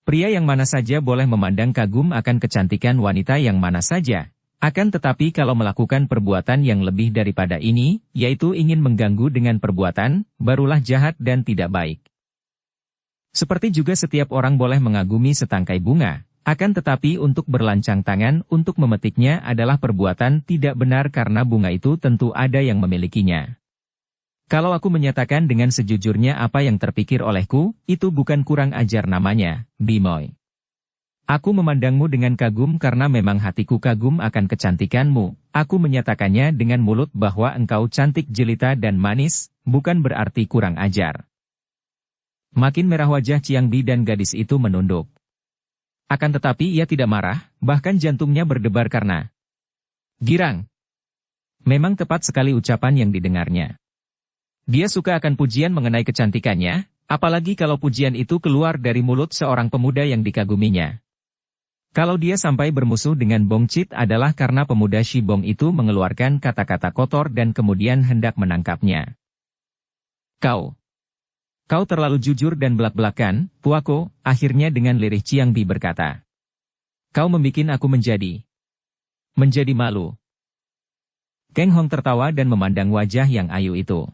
Pria yang mana saja boleh memandang kagum akan kecantikan wanita yang mana saja. Akan tetapi kalau melakukan perbuatan yang lebih daripada ini, yaitu ingin mengganggu dengan perbuatan, barulah jahat dan tidak baik. Seperti juga setiap orang boleh mengagumi setangkai bunga, akan tetapi untuk berlancang tangan untuk memetiknya adalah perbuatan tidak benar karena bunga itu tentu ada yang memilikinya. Kalau aku menyatakan dengan sejujurnya apa yang terpikir olehku, itu bukan kurang ajar namanya, Bimoy. Aku memandangmu dengan kagum karena memang hatiku kagum akan kecantikanmu. Aku menyatakannya dengan mulut bahwa engkau cantik jelita dan manis, bukan berarti kurang ajar. Makin merah wajah Chiang Bi dan gadis itu menunduk. Akan tetapi ia tidak marah, bahkan jantungnya berdebar karena girang. Memang tepat sekali ucapan yang didengarnya. Dia suka akan pujian mengenai kecantikannya, apalagi kalau pujian itu keluar dari mulut seorang pemuda yang dikaguminya. Kalau dia sampai bermusuh dengan Bong Chit adalah karena pemuda Shibong itu mengeluarkan kata-kata kotor dan kemudian hendak menangkapnya. Kau terlalu jujur dan belak-belakan, Puako, akhirnya dengan lirih Chiang Bi berkata. Kau membikin aku menjadi malu. Keng Hong tertawa dan memandang wajah yang ayu itu.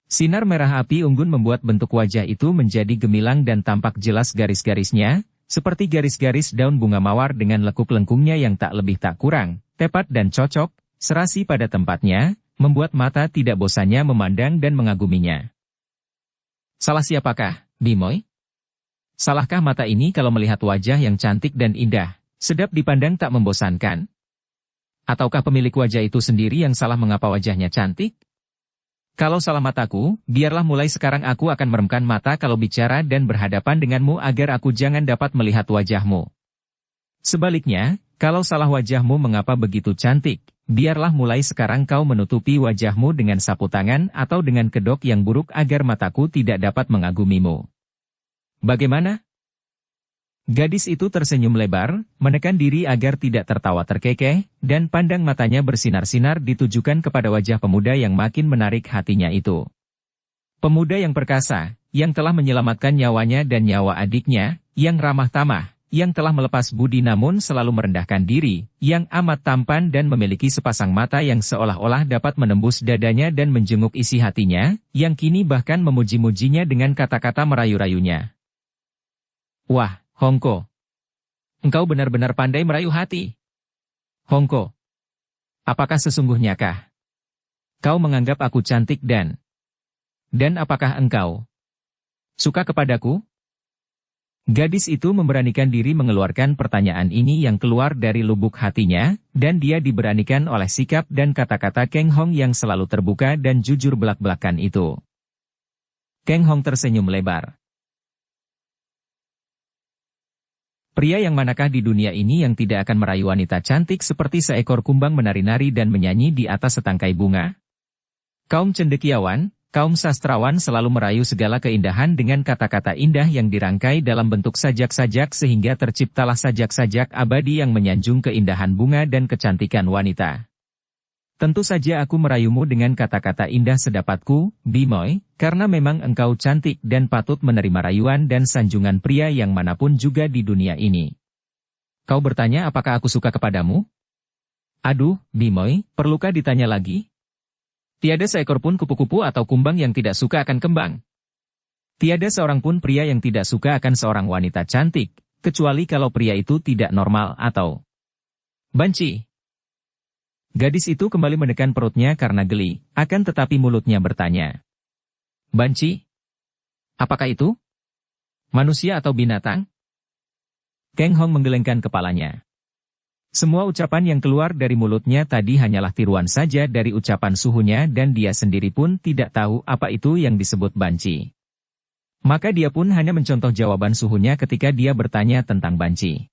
Sinar merah api unggun membuat bentuk wajah itu menjadi gemilang dan tampak jelas garis-garisnya, seperti garis-garis daun bunga mawar dengan lekuk lengkungnya yang tak lebih tak kurang, tepat dan cocok, serasi pada tempatnya, membuat mata tidak bosannya memandang dan mengaguminya. Salah siapakah, Bimoy? Salahkah mata ini kalau melihat wajah yang cantik dan indah, sedap dipandang tak membosankan? Ataukah pemilik wajah itu sendiri yang salah mengapa wajahnya cantik? Kalau salah mataku, biarlah mulai sekarang aku akan meremkan mata kalau bicara dan berhadapan denganmu agar aku jangan dapat melihat wajahmu. Sebaliknya, kalau salah wajahmu mengapa begitu cantik, biarlah mulai sekarang kau menutupi wajahmu dengan sapu tangan atau dengan kedok yang buruk agar mataku tidak dapat mengagumimu. Bagaimana? Gadis itu tersenyum lebar, menekan diri agar tidak tertawa terkekeh, dan pandang matanya bersinar-sinar ditujukan kepada wajah pemuda yang makin menarik hatinya itu. Pemuda yang perkasa, yang telah menyelamatkan nyawanya dan nyawa adiknya, yang ramah tamah, yang telah melepas budi namun selalu merendahkan diri, yang amat tampan dan memiliki sepasang mata yang seolah-olah dapat menembus dadanya dan menjenguk isi hatinya, yang kini bahkan memuji-mujinya dengan kata-kata merayu-rayunya. Wah! Hongko, engkau benar-benar pandai merayu hati. Hongko, apakah sesungguhnya kah? Kau menganggap aku cantik dan apakah engkau suka kepadaku? Gadis itu memberanikan diri mengeluarkan pertanyaan ini yang keluar dari lubuk hatinya, dan dia diberanikan oleh sikap dan kata-kata Keng Hong yang selalu terbuka dan jujur belak-belakan itu. Keng Hong tersenyum lebar. Pria yang manakah di dunia ini yang tidak akan merayu wanita cantik seperti seekor kumbang menari-nari dan menyanyi di atas setangkai bunga? Kaum cendekiawan, kaum sastrawan selalu merayu segala keindahan dengan kata-kata indah yang dirangkai dalam bentuk sajak-sajak sehingga terciptalah sajak-sajak abadi yang menyanjung keindahan bunga dan kecantikan wanita. Tentu saja aku merayumu dengan kata-kata indah sedapatku, Bimoy, karena memang engkau cantik dan patut menerima rayuan dan sanjungan pria yang manapun juga di dunia ini. Kau bertanya apakah aku suka kepadamu? Aduh, Bimoy, perlukah ditanya lagi? Tiada seekor pun kupu-kupu atau kumbang yang tidak suka akan kembang. Tiada seorang pun pria yang tidak suka akan seorang wanita cantik, kecuali kalau pria itu tidak normal atau banci. Gadis itu kembali menekan perutnya karena geli, akan tetapi mulutnya bertanya. Banci? Apakah itu? Manusia atau binatang? Keng Hong menggelengkan kepalanya. Semua ucapan yang keluar dari mulutnya tadi hanyalah tiruan saja dari ucapan suhunya dan dia sendiri pun tidak tahu apa itu yang disebut banci. Maka dia pun hanya mencontoh jawaban suhunya ketika dia bertanya tentang banci.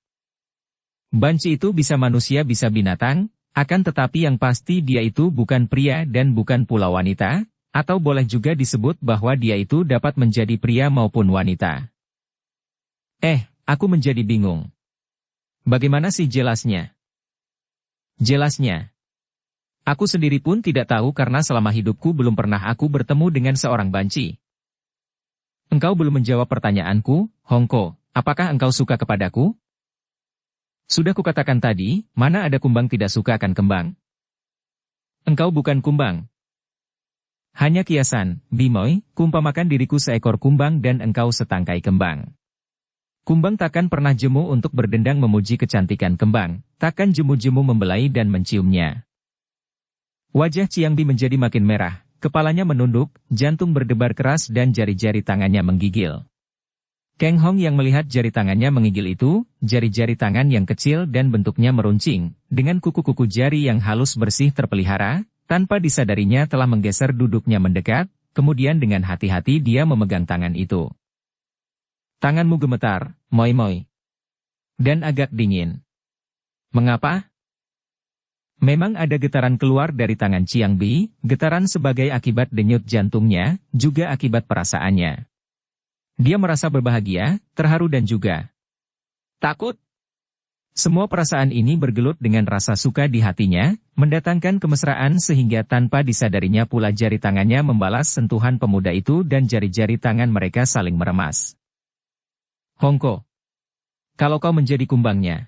Banci itu bisa manusia bisa binatang, akan tetapi yang pasti dia itu bukan pria dan bukan pula wanita, atau boleh juga disebut bahwa dia itu dapat menjadi pria maupun wanita. Aku menjadi bingung. Bagaimana sih jelasnya? Jelasnya. Aku sendiri pun tidak tahu karena selama hidupku belum pernah aku bertemu dengan seorang banci. Engkau belum menjawab pertanyaanku, Hongko, apakah engkau suka kepadaku? Sudah kukatakan tadi, mana ada kumbang tidak suka akan kembang. Engkau bukan kumbang. Hanya kiasan, Bimoy, kumpamakan diriku seekor kumbang dan engkau setangkai kembang. Kumbang takkan pernah jemu untuk berdendang memuji kecantikan kembang, takkan jemu-jemu membelai dan menciumnya. Wajah Ciangbi menjadi makin merah, kepalanya menunduk, jantung berdebar keras dan jari-jari tangannya menggigil. Kang Hong yang melihat jari tangannya menggigil itu, jari-jari tangan yang kecil dan bentuknya meruncing, dengan kuku-kuku jari yang halus bersih terpelihara, tanpa disadarinya telah menggeser duduknya mendekat, kemudian dengan hati-hati dia memegang tangan itu. Tanganmu gemetar, Moi. Dan agak dingin. Mengapa? Memang ada getaran keluar dari tangan Ciangbi, getaran sebagai akibat denyut jantungnya, juga akibat perasaannya. Dia merasa berbahagia, terharu dan juga takut. Semua perasaan ini bergelut dengan rasa suka di hatinya, mendatangkan kemesraan sehingga tanpa disadarinya pula jari tangannya membalas sentuhan pemuda itu dan jari-jari tangan mereka saling meremas. Hongko, kalau kau menjadi kumbangnya,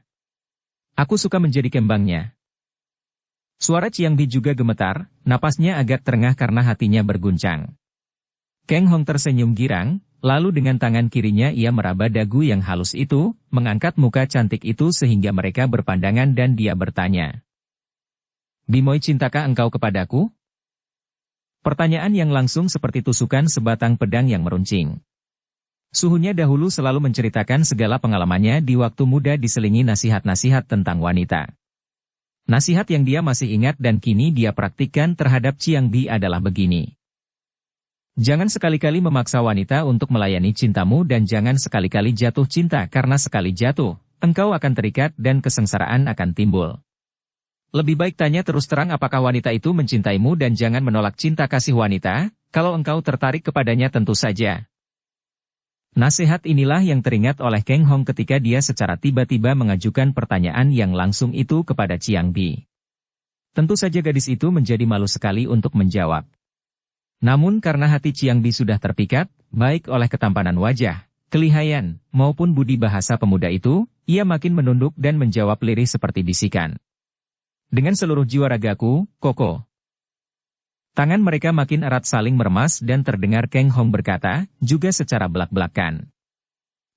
aku suka menjadi kembangnya. Suara Ciangbi juga gemetar, napasnya agak terengah karena hatinya berguncang. Kang Hong tersenyum girang, lalu dengan tangan kirinya ia meraba dagu yang halus itu, mengangkat muka cantik itu sehingga mereka berpandangan dan dia bertanya. Bimoy, cintakah engkau kepadaku? Pertanyaan yang langsung seperti tusukan sebatang pedang yang meruncing. Suhunya dahulu selalu menceritakan segala pengalamannya di waktu muda diselingi nasihat-nasihat tentang wanita. Nasihat yang dia masih ingat dan kini dia praktikkan terhadap Ciangbi adalah begini. Jangan sekali-kali memaksa wanita untuk melayani cintamu dan jangan sekali-kali jatuh cinta karena sekali jatuh, engkau akan terikat dan kesengsaraan akan timbul. Lebih baik tanya terus terang apakah wanita itu mencintaimu dan jangan menolak cinta kasih wanita, kalau engkau tertarik kepadanya tentu saja. Nasihat inilah yang teringat oleh Kang Hong ketika dia secara tiba-tiba mengajukan pertanyaan yang langsung itu kepada Ciangbi. Tentu saja gadis itu menjadi malu sekali untuk menjawab. Namun karena hati Ciangbi sudah terpikat, baik oleh ketampanan wajah, kelihayan, maupun budi bahasa pemuda itu, ia makin menunduk dan menjawab lirih seperti bisikan. Dengan seluruh jiwa ragaku, Koko. Tangan mereka makin erat saling meremas dan terdengar Kang Hong berkata, juga secara belak-belakan.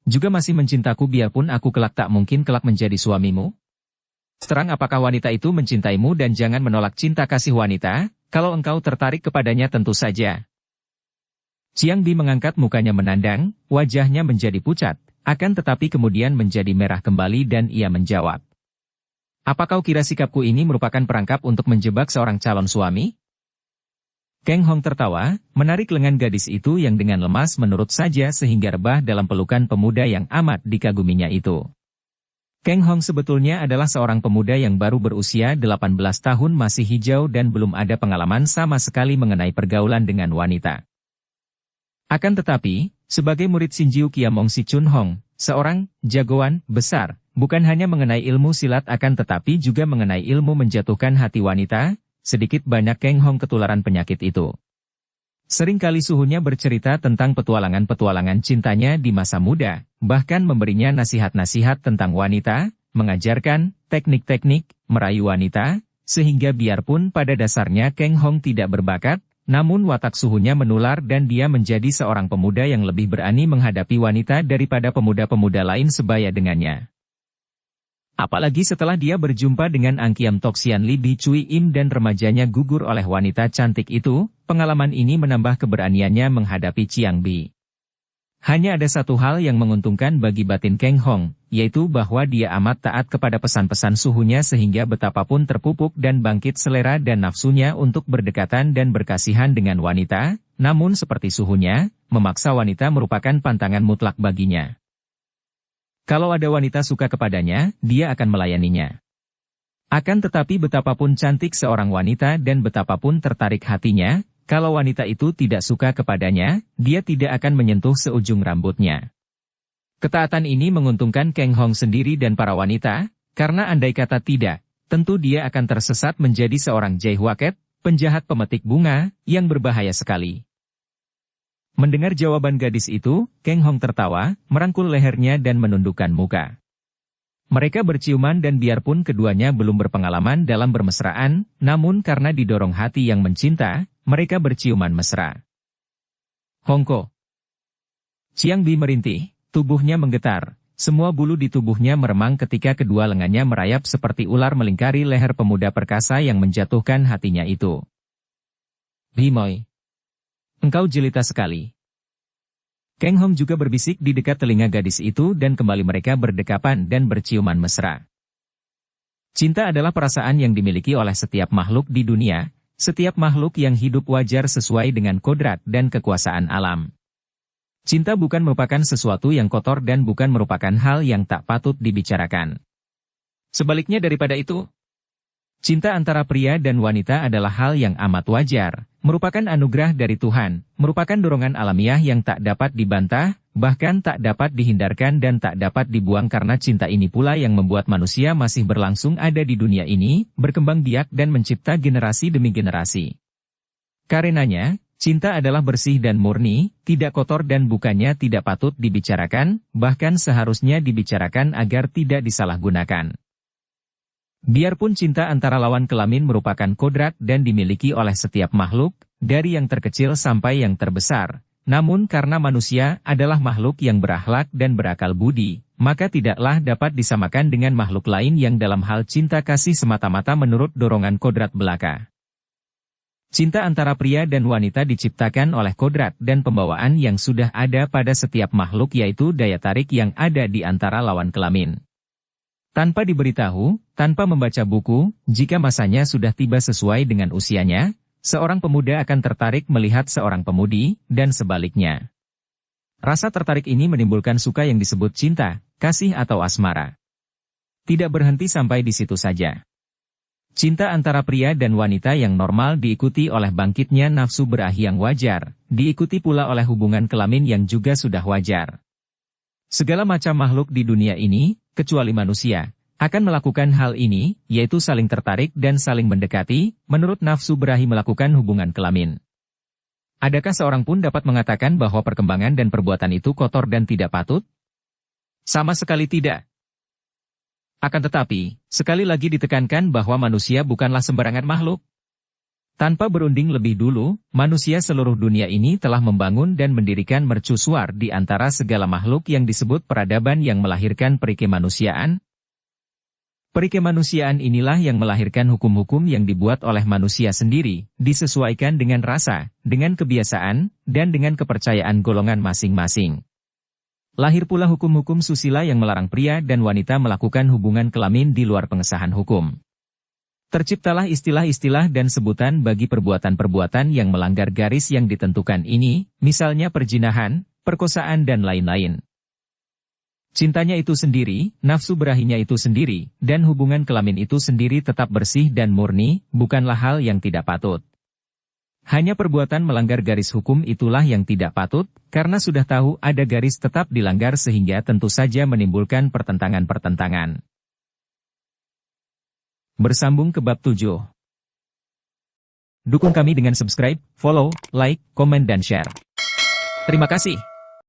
Juga masih mencintaku biarpun aku kelak tak mungkin kelak menjadi suamimu? Terang apakah wanita itu mencintaimu dan jangan menolak cinta kasih wanita, kalau engkau tertarik kepadanya tentu saja. Ciangbi mengangkat mukanya menandang, wajahnya menjadi pucat, akan tetapi kemudian menjadi merah kembali dan ia menjawab. Apa kau kira sikapku ini merupakan perangkap untuk menjebak seorang calon suami? Kang Hong tertawa, menarik lengan gadis itu yang dengan lemas menurut saja sehingga rebah dalam pelukan pemuda yang amat dikaguminya itu. Kang Hong sebetulnya adalah seorang pemuda yang baru berusia 18 tahun masih hijau dan belum ada pengalaman sama sekali mengenai pergaulan dengan wanita. Akan tetapi, sebagai murid Sinjiu Kiamong Si Chun Hong, seorang jagoan besar, bukan hanya mengenai ilmu silat akan tetapi juga mengenai ilmu menjatuhkan hati wanita, sedikit banyak Kang Hong ketularan penyakit itu. Seringkali suhunya bercerita tentang petualangan-petualangan cintanya di masa muda, bahkan memberinya nasihat-nasihat tentang wanita, mengajarkan teknik-teknik merayu wanita, sehingga biarpun pada dasarnya Kang Hong tidak berbakat, namun watak suhunya menular dan dia menjadi seorang pemuda yang lebih berani menghadapi wanita daripada pemuda-pemuda lain sebaya dengannya. Apalagi setelah dia berjumpa dengan Angkiam Toksian Li Bi Cui Im dan remajanya gugur oleh wanita cantik itu, pengalaman ini menambah keberaniannya menghadapi Ciangbi. Hanya ada satu hal yang menguntungkan bagi batin Kang Hong, yaitu bahwa dia amat taat kepada pesan-pesan suhunya sehingga betapapun terpupuk dan bangkit selera dan nafsunya untuk berdekatan dan berkasihan dengan wanita, namun seperti suhunya, memaksa wanita merupakan pantangan mutlak baginya. Kalau ada wanita suka kepadanya, dia akan melayaninya. Akan tetapi betapapun cantik seorang wanita dan betapapun tertarik hatinya, kalau wanita itu tidak suka kepadanya, dia tidak akan menyentuh seujung rambutnya. Ketaatan ini menguntungkan Kang Hong sendiri dan para wanita, karena andai kata tidak, tentu dia akan tersesat menjadi seorang jaihuaket, penjahat pemetik bunga, yang berbahaya sekali. Mendengar jawaban gadis itu, Kang Hong tertawa, merangkul lehernya dan menundukkan muka. Mereka berciuman dan biarpun keduanya belum berpengalaman dalam bermesraan, namun karena didorong hati yang mencinta, mereka berciuman mesra. Hongko. Chiang Bi merintih. Tubuhnya menggetar, semua bulu di tubuhnya meremang ketika kedua lengannya merayap seperti ular melingkari leher pemuda perkasa yang menjatuhkan hatinya itu. Bimoy, engkau jelita sekali. Kang Hong juga berbisik di dekat telinga gadis itu dan kembali mereka berdekapan dan berciuman mesra. Cinta adalah perasaan yang dimiliki oleh setiap makhluk di dunia, setiap makhluk yang hidup wajar sesuai dengan kodrat dan kekuasaan alam. Cinta bukan merupakan sesuatu yang kotor dan bukan merupakan hal yang tak patut dibicarakan. Sebaliknya daripada itu, cinta antara pria dan wanita adalah hal yang amat wajar, merupakan anugerah dari Tuhan, merupakan dorongan alamiah yang tak dapat dibantah, bahkan tak dapat dihindarkan dan tak dapat dibuang karena cinta ini pula yang membuat manusia masih berlangsung ada di dunia ini, berkembang biak dan mencipta generasi demi generasi. Karenanya, cinta adalah bersih dan murni, tidak kotor dan bukannya tidak patut dibicarakan, bahkan seharusnya dibicarakan agar tidak disalahgunakan. Biarpun cinta antara lawan kelamin merupakan kodrat dan dimiliki oleh setiap makhluk, dari yang terkecil sampai yang terbesar, namun karena manusia adalah makhluk yang berakhlak dan berakal budi, maka tidaklah dapat disamakan dengan makhluk lain yang dalam hal cinta kasih semata-mata menurut dorongan kodrat belaka. Cinta antara pria dan wanita diciptakan oleh kodrat dan pembawaan yang sudah ada pada setiap makhluk yaitu daya tarik yang ada di antara lawan kelamin. Tanpa diberitahu, tanpa membaca buku, jika masanya sudah tiba sesuai dengan usianya, seorang pemuda akan tertarik melihat seorang pemudi, dan sebaliknya. Rasa tertarik ini menimbulkan suka yang disebut cinta, kasih atau asmara. Tidak berhenti sampai di situ saja. Cinta antara pria dan wanita yang normal diikuti oleh bangkitnya nafsu berahi yang wajar, diikuti pula oleh hubungan kelamin yang juga sudah wajar. Segala macam makhluk di dunia ini, kecuali manusia, akan melakukan hal ini, yaitu saling tertarik dan saling mendekati, menurut nafsu berahi melakukan hubungan kelamin. Adakah seorang pun dapat mengatakan bahwa perkembangan dan perbuatan itu kotor dan tidak patut? Sama sekali tidak. Akan tetapi, sekali lagi ditekankan bahwa manusia bukanlah sembarangan makhluk. Tanpa berunding lebih dulu, manusia seluruh dunia ini telah membangun dan mendirikan mercusuar di antara segala makhluk yang disebut peradaban yang melahirkan perikemanusiaan. Perikemanusiaan inilah yang melahirkan hukum-hukum yang dibuat oleh manusia sendiri, disesuaikan dengan rasa, dengan kebiasaan, dan dengan kepercayaan golongan masing-masing. Lahir pula hukum-hukum susila yang melarang pria dan wanita melakukan hubungan kelamin di luar pengesahan hukum. Terciptalah istilah-istilah dan sebutan bagi perbuatan-perbuatan yang melanggar garis yang ditentukan ini, misalnya perzinahan, perkosaan dan lain-lain. Cintanya itu sendiri, nafsu berahinya itu sendiri, dan hubungan kelamin itu sendiri tetap bersih dan murni, bukanlah hal yang tidak patut. Hanya perbuatan melanggar garis hukum itulah yang tidak patut, karena sudah tahu ada garis tetap dilanggar sehingga tentu saja menimbulkan pertentangan-pertentangan. Bersambung ke bab 7. Dukung kami dengan subscribe, follow, like, komen dan share. Terima kasih.